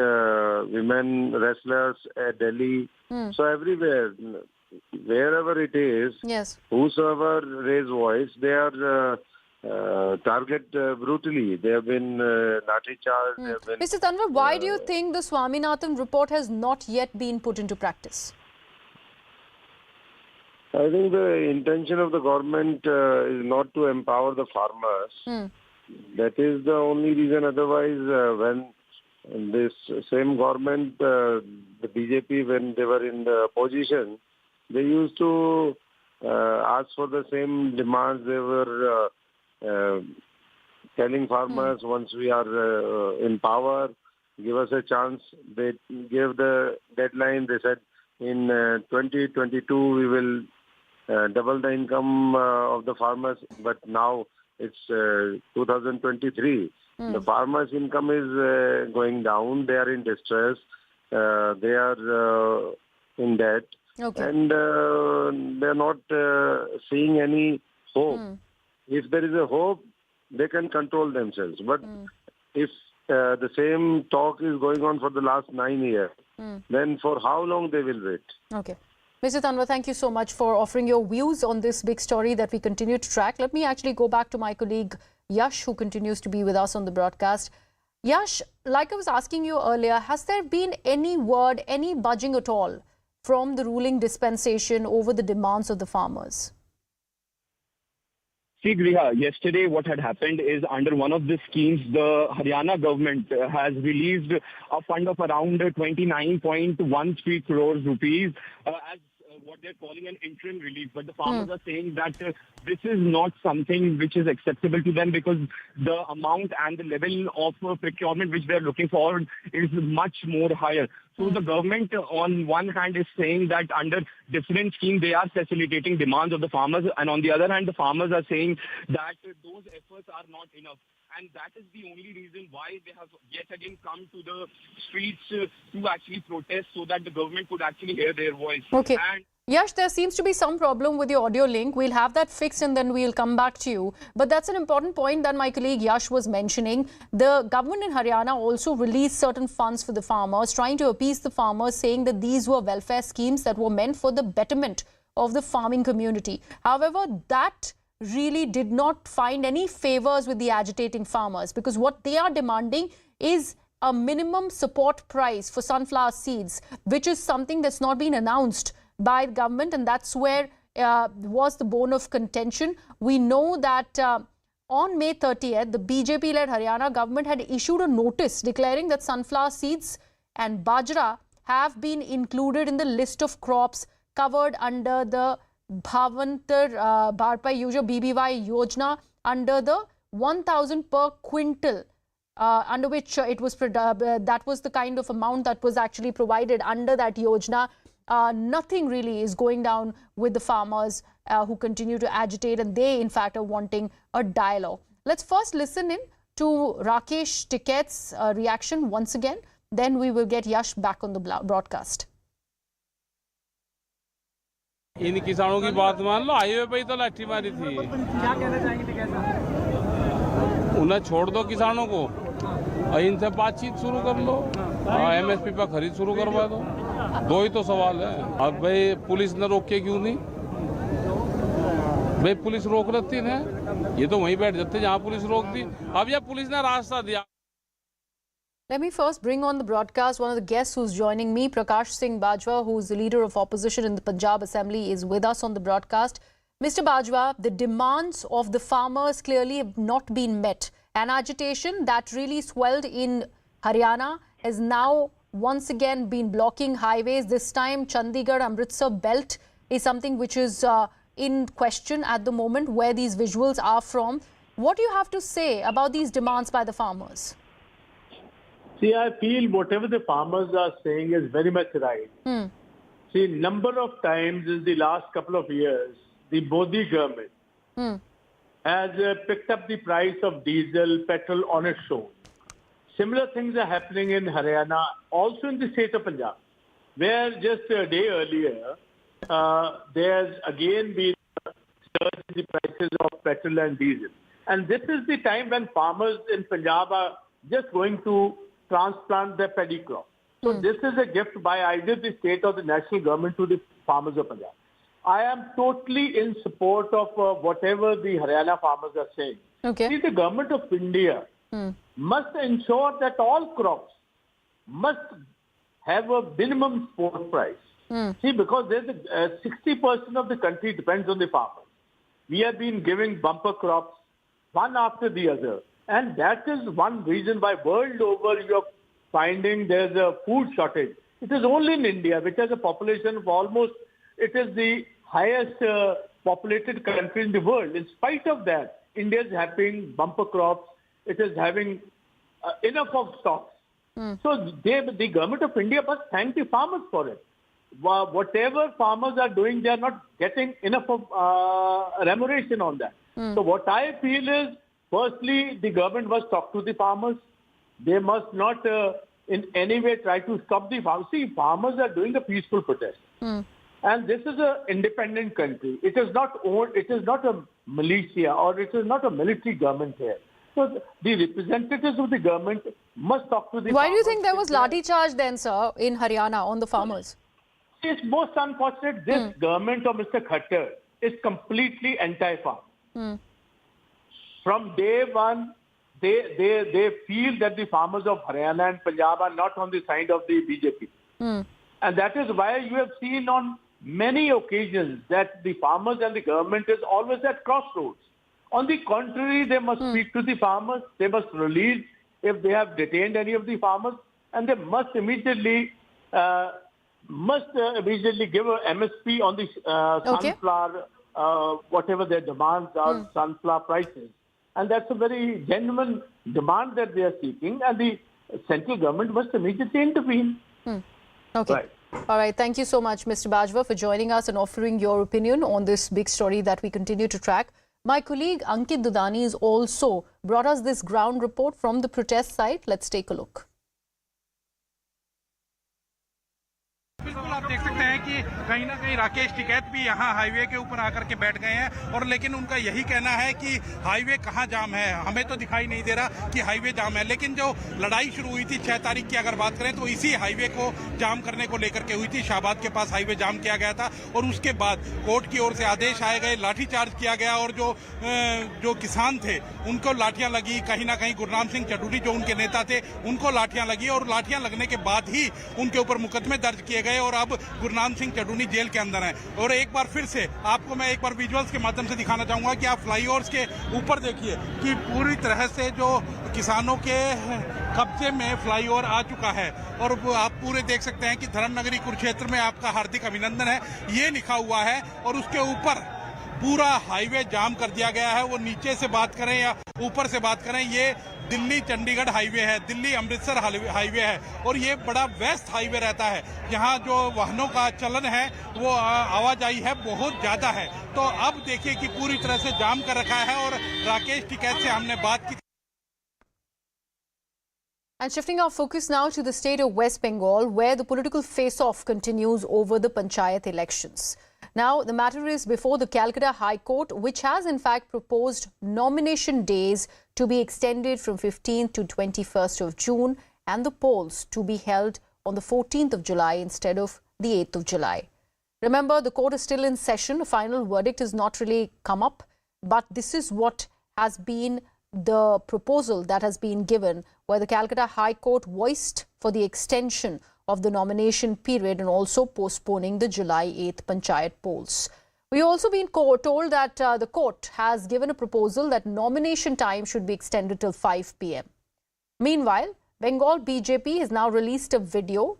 Speaker 13: women wrestlers at Delhi. So everywhere, wherever it is,
Speaker 11: Yes.
Speaker 13: whosoever raise voice, they are target brutally. They have been lathi-charged. They have been,
Speaker 11: Mr. Tanwar, why do you think the Swaminathan report has not yet been put into practice?
Speaker 13: I think the intention of the government is not to empower the farmers. That is the only reason. Otherwise, when this same government, the BJP, when they were in the opposition, they used to ask for the same demands. They were telling farmers, once we are in power, give us a chance. They gave the deadline. They said in 2022 we will double the income of the farmers, but now it's 2023. The farmers' income is going down. They are in distress. They are in debt.
Speaker 11: Okay.
Speaker 13: And they are not seeing any hope. If there is a hope, they can control themselves. But if the same talk is going on for the last 9 years, then for how long they will wait?
Speaker 11: Okay. Mr. Tanwar, thank you so much for offering your views on this big story that we continue to track. Let me actually go back to my colleague Yash, who continues to be with us on the broadcast. Yash, like I was asking you earlier, has there been any word, any budging at all from the ruling dispensation over the demands of the farmers?
Speaker 12: See, Griha, yesterday what had happened is under one of the schemes, the Haryana government has released a fund of around 29.13 crores rupees as what they're calling an interim relief. But the farmers are saying that this is not something which is acceptable to them because the amount and the level of procurement which they're looking for is much more higher. So the government on one hand is saying that under different schemes they are facilitating demands of the farmers, and on the other hand the farmers are saying that those efforts are not enough. And that is the only reason why they have yet again come to the streets to actually protest so that the government could actually hear their voice.
Speaker 11: Okay.
Speaker 12: And
Speaker 11: Yash, there seems to be some problem with your audio link. We'll have that fixed and then we'll come back to you. But that's an important point that my colleague Yash was mentioning. The government in Haryana also released certain funds for the farmers, trying to appease the farmers, saying that these were welfare schemes that were meant for the betterment of the farming community. However, that really did not find any favors with the agitating farmers, because what they are demanding is a minimum support price for sunflower seeds, which is something that's not been announced by the government, and that's where was the bone of contention. We know that on May 30th, the BJP-led Haryana government had issued a notice declaring that sunflower seeds and bajra have been included in the list of crops covered under the Bhavantar Bharpai Yojana BBY Yojana under the 1,000 per quintal, under which it was that was the kind of amount that was actually provided under that Yojana. Nothing really is going down with the farmers who continue to agitate, and they in fact are wanting a dialogue. Let's first listen in to Rakesh Tiket's reaction once again, then we will get Yash back on the broadcast.
Speaker 2: इन किसानों की बात मान लो, highway पे ही तो लाठी मारी थी।
Speaker 1: क्या कहना चाहेंगे कैसा?
Speaker 2: उन्हें छोड़ दो किसानों को और इनसे बातचीत शुरू कर लो, एमएसपी पर खरीद शुरू करवा दो। दो ही तो सवाल है। और भाई पुलिस ने रोक के क्यों नहीं? भाई पुलिस रोक लेती है, ये तो वहीं बैठ जाते जहाँ पुलिस रोक दी। अब यह पुलिस ने रास्ता दिया।
Speaker 11: Let me first bring on the broadcast one of the guests who's joining me, Prakash Singh Bajwa, who's the leader of opposition in the Punjab Assembly, is with us on the broadcast. Mr. Bajwa, the demands of the farmers clearly have not been met. An agitation that really swelled in Haryana has now once again been blocking highways. This time, Chandigarh-Amritsar belt is something which is in question at the moment, where these visuals are from. What do you have to say about these demands by the farmers?
Speaker 14: See, I feel whatever the farmers are saying is very much right. See, number of times in the last couple of years, the Modi government has picked up the price of diesel, petrol on its own. Similar things are happening in Haryana, also in the state of Punjab, where just a day earlier, there's again been a surge in the prices of petrol and diesel. And this is the time when farmers in Punjab are just going to transplant their paddy crop. So this is a gift by either the state or the national government to the farmers of Punjab. I am totally in support of whatever the Haryana farmers are saying.
Speaker 11: Okay.
Speaker 14: See, the government of India must ensure that all crops must have a minimum support price. See, because there's 60% of the country depends on the farmers. We have been giving bumper crops one after the other. And that is one reason why world over you're finding there's a food shortage. It is only in India, which has a population of almost, it is the highest populated country in the world. In spite of that, India is having bumper crops. It is having enough of stocks. So the government of India must thank the farmers for it. Whatever farmers are doing, they are not getting enough of remuneration on that. So what I feel is, firstly, the government must talk to the farmers. They must not in any way try to stop the farmers. See, farmers are doing a peaceful protest. And this is an independent country. It is not owned, it is not a militia or it is not a military government here. So the representatives of the government must talk to the farmers.
Speaker 11: Why do you think there was lathi-charged then, sir, in Haryana on the farmers?
Speaker 14: It's most unfortunate. This government of Mr. Khattar is completely anti-farm. From day one, they feel that the farmers of Haryana and Punjab are not on the side of the BJP. And that is why you have seen on many occasions that the farmers and the government is always at crossroads. On the contrary, they must speak to the farmers. They must release if they have detained any of the farmers. And they must immediately give a MSP on the sunflower, whatever their demands are, sunflower prices. And that's a very genuine demand that they are seeking. And the central government must immediately intervene.
Speaker 11: Okay.
Speaker 14: Right.
Speaker 11: All right. Thank you so much, Mr. Bajwa, for joining us and offering your opinion on this big story that we continue to track. My colleague Ankit Dudani has also brought us this ground report from the protest site. Let's take a look.
Speaker 4: बिल्कुल आप देख सकते हैं कि कहीं ना कहीं राकेश टिकैत भी यहाँ हाईवे के ऊपर आकर के बैठ गए हैं और लेकिन उनका यही कहना है कि हाईवे कहाँ जाम है, हमें तो दिखाई नहीं दे रहा कि हाईवे जाम है। लेकिन जो लड़ाई शुरू हुई थी 6 तारीख की अगर बात करें तो इसी हाईवे को जाम करने को लेकर के हुई थी। शाहबाद के पास हाईवे जाम किया गया था और उसके बाद कोर्ट की ओर से आदेश आए गए, लाठी चार्ज किया गया और जो किसान थे उनको लाठियां लगी। कहीं ना कहीं गुरनाम सिंह चड्ढूरी जो उनके नेता थे उनको लाठियां लगी और लाठियां लगने के बाद ही उनके ऊपर मुकदमे दर्ज किए गए और अब गुरनाम सिंह चड्ढूरी जेल के अंदर हैं। और एक बार फिर से आपको मैं एक बार विजुअल्स के माध्यम से दिखाना चाहूंगा कि आप फ्लाईओवर्स के ऊपर देखिए कि पूरी तरह से जो किसानों के कब्जे में फ्लाईओवर आ चुका है और आप पूरे देख सकते हैं कि धर्मनगरी कुरुक्षेत्र में आपका हार्दिक अभिनंदन है ये लिखा हुआ है और उसके ऊपर पूरा हाईवे जाम कर दिया गया है। वो नीचे से बात करें या ऊपर से बात करें, ये दिल्ली चंडीगढ़ हाईवे है, दिल्ली अमृतसर हाईवे है और ये बड़ा व्यस्त हाईवे रहता है। यहाँ जो वाहनों का चलन है वो आवाजाही है बहुत ज्यादा है। तो अब देखिए कि पूरी तरह से जाम कर रखा है और राकेश टिकैत से हमने बात की।
Speaker 11: And shifting our focus now to the state of West Bengal, where the political face-off continues over the Panchayat elections. Now, the matter is before the Calcutta High Court, which has in fact proposed nomination days to be extended from 15th to 21st of June and the polls to be held on the 14th of July instead of the 8th of July. Remember, the court is still in session. A final verdict has not really come up, but this is what has been the proposal that has been given, where the Calcutta High Court voiced for the extension of the nomination period and also postponing the July 8th Panchayat polls. We also been told that the court has given a proposal that nomination time should be extended till 5 p.m. Meanwhile, Bengal BJP has now released a video,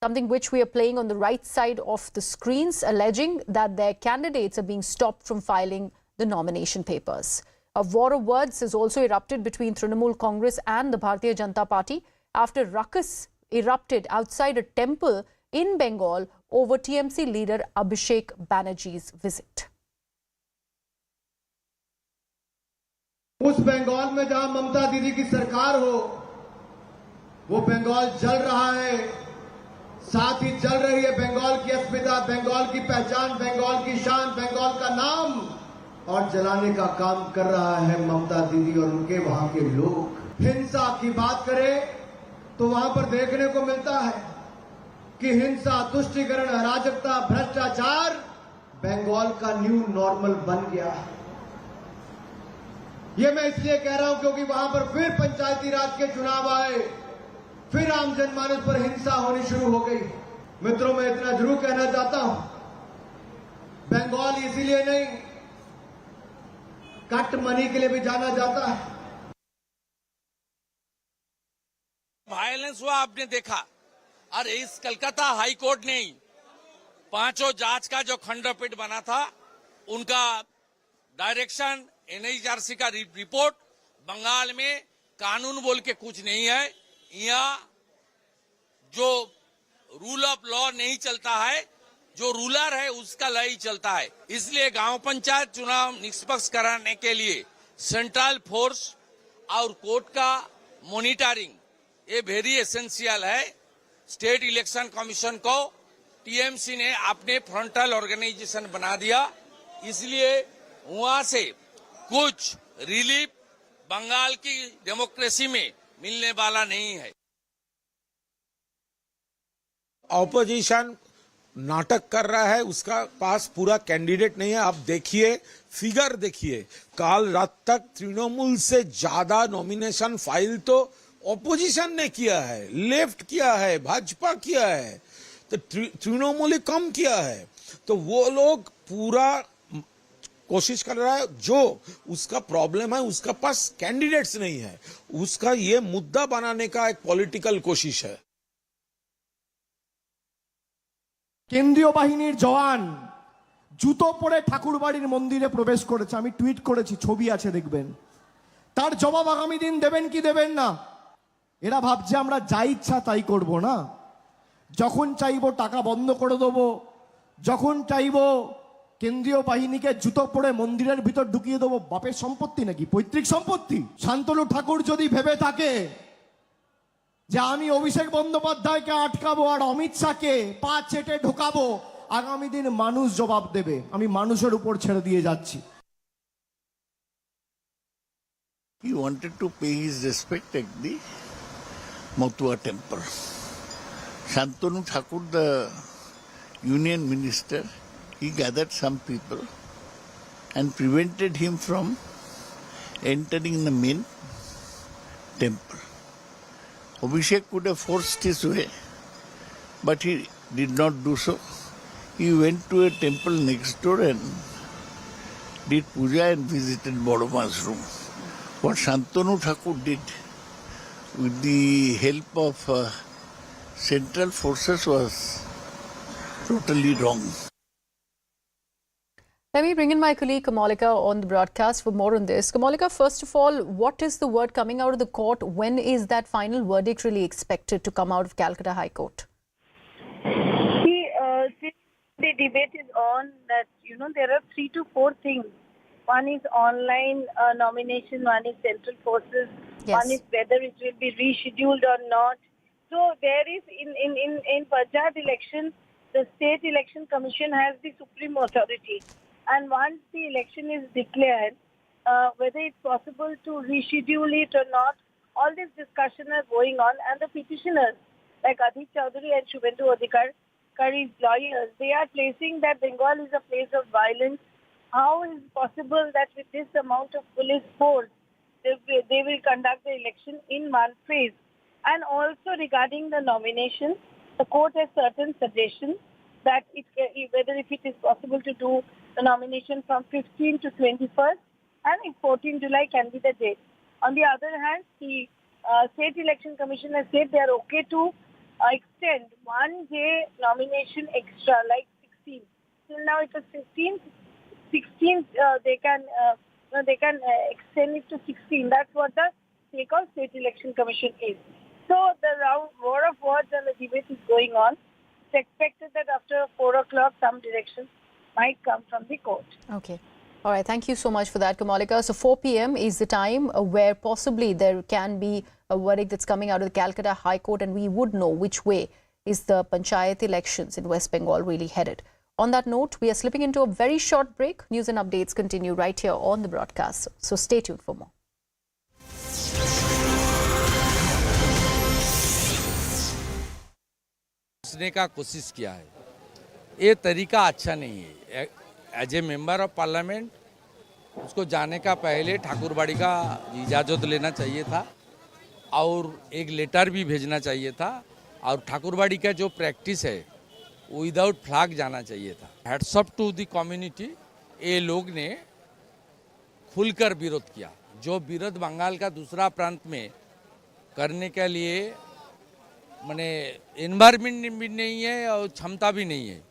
Speaker 11: something which we are playing on the right side of the screens, alleging that their candidates are being stopped from filing the nomination papers. A war of words has also erupted between Trinamool Congress and the Bharatiya Janata Party after ruckus erupted outside a temple in Bengal over TMC leader Abhishek Banerjee's visit.
Speaker 9: उस बंगाल में जहां ममता दीदी की सरकार हो, वो बंगाल जल रहा है, साथ ही जल रही है बंगाल की अस्मिता, बंगाल की पहचान, बंगाल की शान, बंगाल का नाम, और जलाने का काम कर रहा है ममता दीदी और उनके वहां के लोग। हिंसा की बात करें तो वहां पर देखने को मिलता है कि हिंसा, तुष्टीकरण, अराजकता, भ्रष्टाचार बंगाल का न्यू नॉर्मल बन गया है। ये मैं इसलिए कह रहा हूं क्योंकि वहां पर फिर पंचायती राज के चुनाव आए, फिर आम जनमानस पर हिंसा होनी शुरू हो गई। मित्रों, मैं इतना जरूर कहना चाहता हूं, बंगाल इसीलिए नहीं कट मनी के लिए भी जाना जाता है।
Speaker 7: वायलेंस हुआ आपने देखा, और इस कलकत्ता हाई कोर्ट ने 5 जज का जो खंडपीठ बना था, उनका डायरेक्शन, एनएचआरसी का रिपोर्ट, बंगाल में कानून बोल के कुछ नहीं है। यहाँ जो रूल ऑफ लॉ नहीं चलता है, जो रूलर है उसका लॉ ही चलता है। इसलिए गांव पंचायत चुनाव निष्पक्ष कराने के लिए सेंट्रल फोर्स और कोर्ट का मॉनिटरिंग ये वेरी एसेंशियल है। स्टेट इलेक्शन कमीशन को टीएमसी ने अपने फ्रंटल ऑर्गेनाइजेशन बना दिया, इसलिए वहां से कुछ रिलीफ बंगाल की डेमोक्रेसी में मिलने वाला नहीं है।
Speaker 8: ऑपोजिशन नाटक कर रहा है, उसका पास पूरा कैंडिडेट नहीं है। आप देखिए, फिगर देखिए, कल रात तक तृणमूल से ज्यादा नॉमिनेशन फाइल तो ऑपोजिशन ने किया है, लेफ्ट किया है, भाजपा किया है, तो तृणमूल ही कम किया है। तो वो लोग पूरा कोशिश कर रहा है, जो उसका प्रॉब्लम है, उसका पास कैंडिडेट्स नहीं है, उसका ये मुद्दा बनाने का एक पॉलिटिकल कोशिश है।
Speaker 9: কেন্দ্রীয় বাহিনীর জওয়ান জুতো পরে ঠাকুরবাড়ির মন্দিরে প্রবেশ করেছে। আমি টুইট করেছি, ছবি আছে দেখবেন। তার জবাব আগামী দিন দেবেন কি দেবেন না। এরা ভাবছে আমরা যা ইচ্ছা তাই করব না। যখন চাইবো টাকা বন্ধ করে দেবো, যখন চাইবো কেন্দ্রীয় বাহিনীকে জুতো পরে মন্দিরের ভিতর ঢুকিয়ে দেবো। বাপের সম্পত্তি নাকি, পৈতৃক সম্পত্তি? শান্তনু ঠাকুর যদি ভেবে থাকে যে আমি অভিষেক বন্দ্যোপাধ্যায়কে আটকাবো আর অমিত শাহকে পা চেটে ঢোকাবো, আগামী দিন মানুষ জবাব দেবে। আমি মানুষের উপর ছেড়ে দিয়ে যাচ্ছি।
Speaker 15: He wanted to pay his respect at the Matua temple. Shantanu Thakur, the union minister, he gathered some people and prevented him from entering the main temple. Abhishek could have forced his way, but he did not do so. He went to a temple next door and did puja and visited Bodoma's room. What Shantanu Thakur did with the help of central forces was totally wrong.
Speaker 11: Let me bring in my colleague Kamalika on the broadcast for more on this. Kamalika, first of all, what is the word coming out of the court? When is that final verdict really expected to come out of Calcutta High Court?
Speaker 10: Since the debate is on, that there are 3 to 4 things. One is online nomination, one is central forces,
Speaker 11: yes,
Speaker 10: one is whether it will be rescheduled or not. So there is in Panchayat election, the State Election Commission has the supreme authority. And once the election is declared, whether it's possible to reschedule it or not, all this discussion are going on. And the petitioners, like Adhik Chaudhary and Shubhendu Adhikari's lawyers, they are placing that Bengal is a place of violence. How is it possible that with this amount of police force, they will conduct the election in one phase? And also regarding the nomination, the court has certain suggestions that whether if it is possible to do the nomination from 15 to 21st, and if 14 July can be the date. On the other hand, the State Election Commission has said they are okay to extend 1 day nomination extra, like 16. Till now it was 15. 16 they can extend it to 16. That's what the so-called State Election Commission is. So the war of words and the debate is going on. It's expected that after 4 o'clock some direction might come from the court.
Speaker 11: Okay. All right. Thank you so much for that, Kamalika. So 4 p.m. is the time where possibly there can be a verdict that's coming out of the Calcutta High Court, and we would know which way is the Panchayat elections in West Bengal really headed. On that note, we are slipping into a very short break. News and updates continue right here on the broadcast. So stay tuned for more.
Speaker 7: घुसने का कोशिश किया है। ये तरीका अच्छा नहीं है। As a member of parliament उसको जाने का पहले ठाकुरबाड़ी का इजाज़त लेना चाहिए था और एक लेटर भी भेजना चाहिए था, और ठाकुरबाड़ी का जो प्रैक्टिस है वो विदाउट फ्लैग जाना चाहिए था। Hats off to the community, ये लोग ने खुलकर विरोध किया। जो विरोध बंगाल का दूसरा प्रांत में करने के लिए माने एनवायरमेंट भी नहीं है और क्षमता भी नहीं है।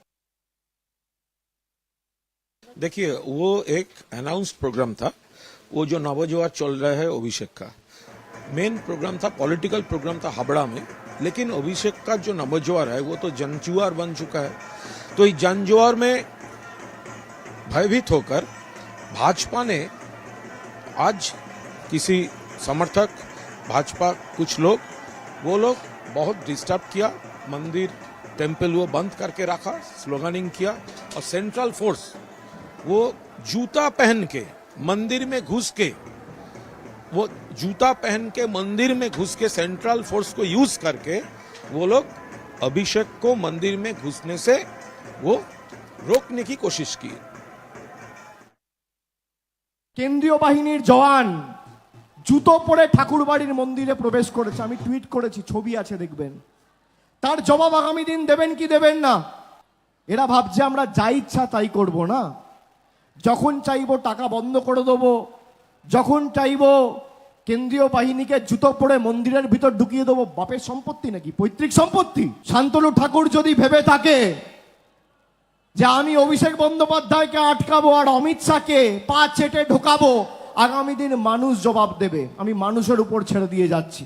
Speaker 8: देखिए, वो एक अनाउंस्ड प्रोग्राम था, वो जो नवजुआ चल रहा है अभिषेक का मेन प्रोग्राम था, पॉलिटिकल प्रोग्राम था हावड़ा में। लेकिन अभिषेक का जो नवजुआर है वो तो जनजुआर बन चुका है। तो इस जनजुआर में भयभीत होकर भाजपा ने आज किसी समर्थक भाजपा कुछ लोग वो लोग बहुत डिस्टर्ब किया, मंदिर टेम्पल वो बंद करके रखा, स्लोगनिंग किया, और सेंट्रल फोर्स वो जूता पहन के मंदिर में घुस के मंदिर में घुस के सेंट्रल फोर्स को यूज करके वो लोग अभिषेक को मंदिर में घुसने से वो रोकने की कोशिश की।
Speaker 9: কেন্দ্রীয় বাহিনীর জওয়ান জুতো পরে ঠাকুরবাড়ির মন্দিরে প্রবেশ করেছে। আমি টুইট করেছি, ছবি আছে দেখবেন। তার জবাব আগামী দিন দেবেন কি দেবেন না। এরা ভাবছে আমরা যা ইচ্ছা তাই করব না। যখন চাইবো টাকা বন্ধ করে দেবো, যখন চাইবো কেন্দ্রীয় বাহিনীকে জুতো পরে মন্দিরের ভিতর ঢুকিয়ে দেবো। বাপের সম্পত্তি নাকি, পৈতৃক সম্পত্তি? শান্তনু ঠাকুর যদি ভেবে থাকে যে আমি অভিষেক বন্দ্যোপাধ্যায়কে আটকাবো আর অমিত শাহকে পা চেটে ঢোকাবো, আগামী দিন মানুষ জবাব দেবে। আমি মানুষের উপর ছেড়ে দিয়ে যাচ্ছি।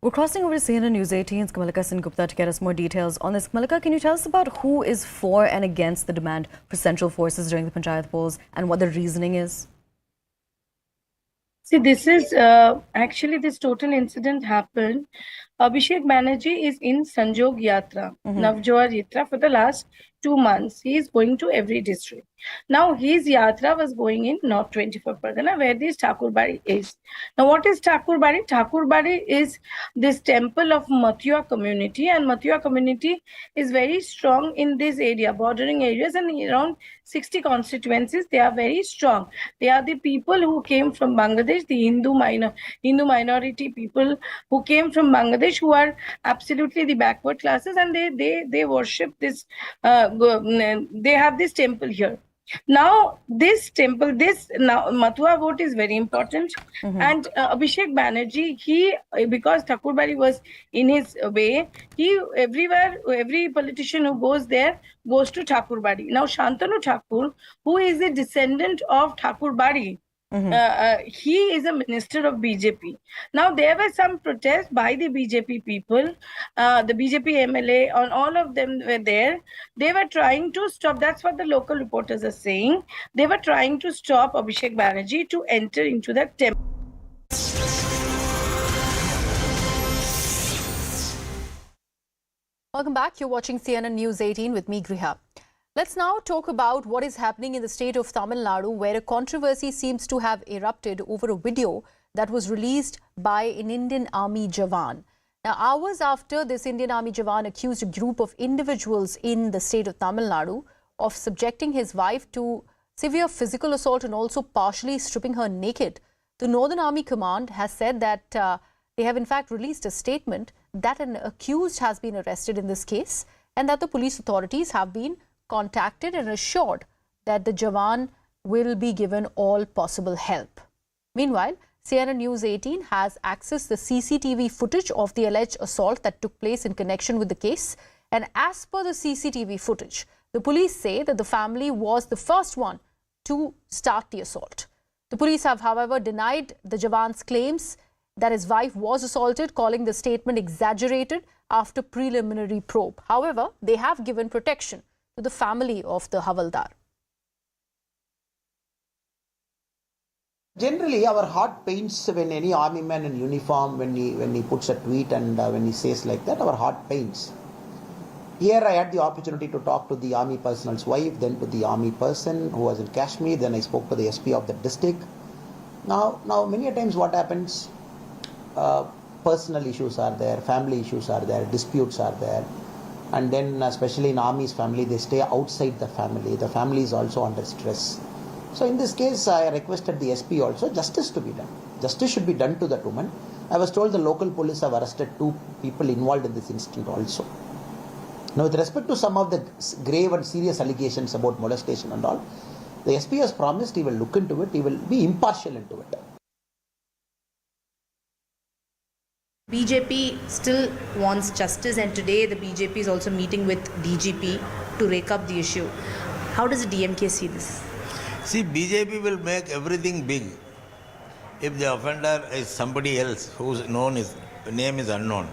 Speaker 3: We're crossing over to CNN News 18's Kamalika Sen Gupta to get us more details on this. Kamalika, can you tell us about who is for and against the demand for central forces during the Panchayat polls and what the reasoning is?
Speaker 10: See, this is actually this total incident happened. Abhishek Banerjee is in Sanjog Yatra, Navjoar Yatra, for the last 2 months. He is going to every district. Now, his yatra was going in North 24 Pargana, where this Thakurbari is. Now, what is Thakurbari? Thakurbari is this temple of Mathua community, and Mathua community is very strong in this area, bordering areas, and around 60 constituencies. They are very strong. They are the people who came from Bangladesh, the Hindu minority people who came from Bangladesh, who are absolutely the backward classes, and they worship this. They have this temple here. Now, this temple, now Mathua vote is very important, and Abhishek Banerjee, because Thakurbari was in his way, every politician who goes there goes to Thakurbari. Now, Shantanu Thakur, who is a descendant of Thakurbari, he is a minister of BJP. Now, there were some protests by the BJP people, the BJP MLA, and all of them were there. They were trying to stop, that's what the local reporters are saying, they were trying to stop Abhishek Banerjee to enter into that temple.
Speaker 11: Welcome back. You're watching CNN News 18 with me, Griha. Let's now talk about what is happening in the state of Tamil Nadu, where a controversy seems to have erupted over a video that was released by an Indian Army Jawan. Now, hours after this Indian Army Jawan accused a group of individuals in the state of Tamil Nadu of subjecting his wife to severe physical assault and also partially stripping her naked, the Northern Army Command has said that they have in fact released a statement that an accused has been arrested in this case and that the police authorities have been contacted and assured that the Jawan will be given all possible help. Meanwhile, CNN News 18 has accessed the CCTV footage of the alleged assault that took place in connection with the case. And as per the CCTV footage, the police say that the family was the first one to start the assault. The police have, however, denied the Jawan's claims that his wife was assaulted, calling the statement exaggerated after preliminary probe. However, they have given protection to the family of the Havaldar.
Speaker 16: Generally, our heart pains when any army man in uniform, when he puts a tweet and when he says like that, our heart pains. Here I had the opportunity to talk to the army personal's wife, then to the army person who was in Kashmir, then I spoke to the SP of the district. Now many a times what happens, personal issues are there, family issues are there, disputes are there. And then especially in army's family, they stay outside the family. The family is also under stress. So in this case, I requested the SP also, justice to be done. Justice should be done to that woman. I was told the local police have arrested 2 people involved in this incident also. Now with respect to some of the grave and serious allegations about molestation and all, the SP has promised he will look into it, he will be impartial into it.
Speaker 17: BJP still wants justice, and today the BJP is also meeting with DGP to rake up the issue. How does the DMK see this?
Speaker 18: See, BJP will make everything big if the offender is somebody else whose name is unknown.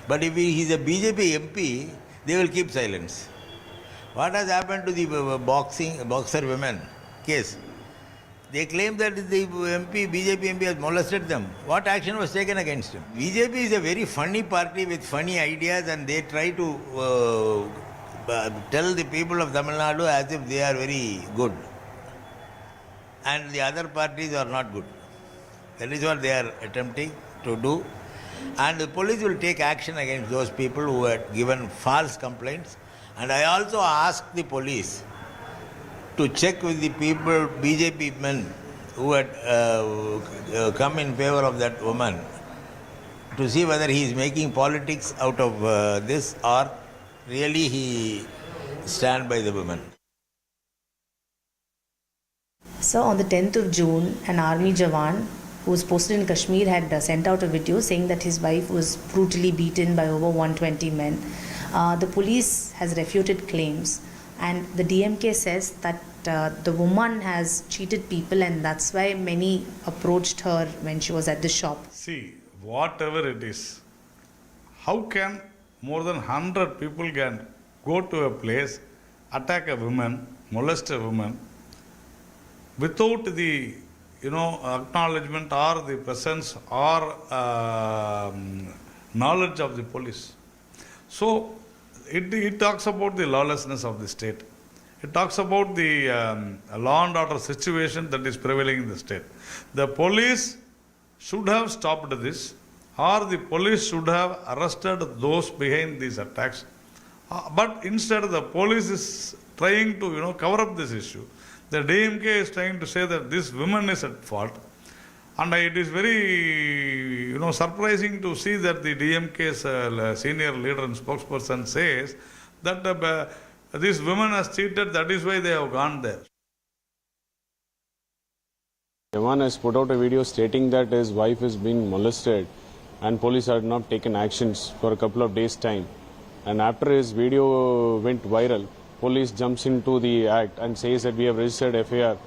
Speaker 18: But if he is a BJP MP, they will keep silence. What has happened to the boxer women case? They claim that the BJP MP has molested them. What action was taken against him? BJP is a very funny party with funny ideas, and they try to tell the people of Tamil Nadu as if they are very good. And the other parties are not good. That is what they are attempting to do. And the police will take action against those people who had given false complaints. And I also asked the police to check with the people, BJP men who had come in favor of that woman, to see whether he is making politics out of this, or really he stand by the woman.
Speaker 17: So on the 10th of June, an army Jawan who was posted in Kashmir had sent out a video saying that his wife was brutally beaten by over 120 men. The police has refuted claims, and the DMK says that the woman has cheated people, and that's why many approached her when she was at the shop.
Speaker 19: See, whatever it is, how can more than 100 people can go to a place, attack a woman, molest a woman, without the acknowledgement or the presence or knowledge of the police? So it talks about the lawlessness of the state. It talks about the law and order situation that is prevailing in the state. The police should have stopped this, or the police should have arrested those behind these attacks. But instead, the police is trying to cover up this issue. The DMK is trying to say that this woman is at fault. And it is very surprising to see that the DMK's senior leader and spokesperson says that this woman has cheated, that is why they have gone there.
Speaker 20: Jawan has put out a video stating that his wife is being molested, and police had not taken actions for a couple of days' time. And after his video went viral, police jumps into the act and says that we have registered FIR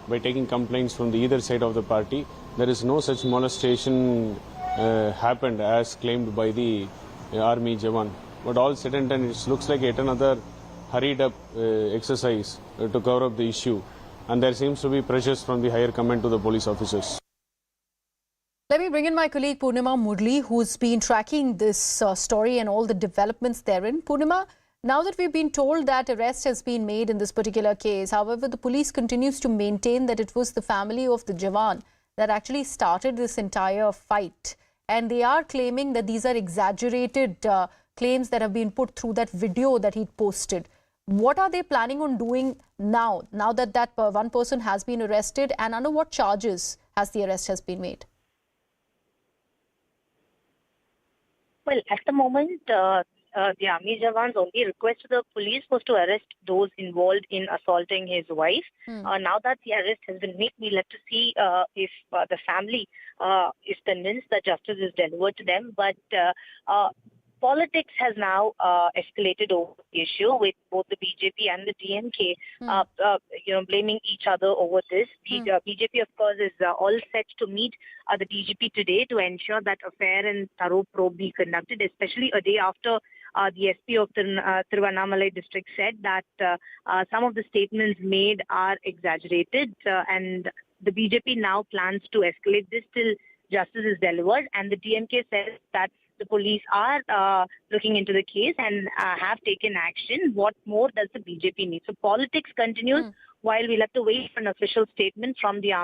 Speaker 20: by taking complaints from the either side of the party. There is no such molestation happened as claimed by the army Jawan. But all said and done, it looks like yet another hurried up exercise to cover up the issue. And there seems to be pressures from the higher command to the police officers.
Speaker 11: Let me bring in my colleague Purnima Murli, who's been tracking this story and all the developments therein. Purnima, now that we've been told that arrest has been made in this particular case, however, the police continues to maintain that it was the family of the Jawan that actually started this entire fight. And they are claiming that these are exaggerated claims that have been put through that video that he posted. What are they planning on doing now that one person has been arrested, and under what charges has the arrest has been made?
Speaker 21: Well, at the moment, the army Jawan's only request to the police was to arrest those involved in assaulting his wife. Now that the arrest has been made, we'll have to see if the family is convinced that justice is delivered to them. But politics has now escalated over the issue, with both the BJP and the DMK, blaming each other over this. The BJP, of course, is all set to meet the DGP today to ensure that a fair and thorough probe be conducted, especially a day after the SP of Tiruvannamalai district said that some of the statements made are exaggerated, and the BJP now plans to escalate this till justice is delivered. And the DMK says that the police are looking into the case and have taken action. What more does the BJP need? So politics continues while we'll have to wait for an official statement from the army.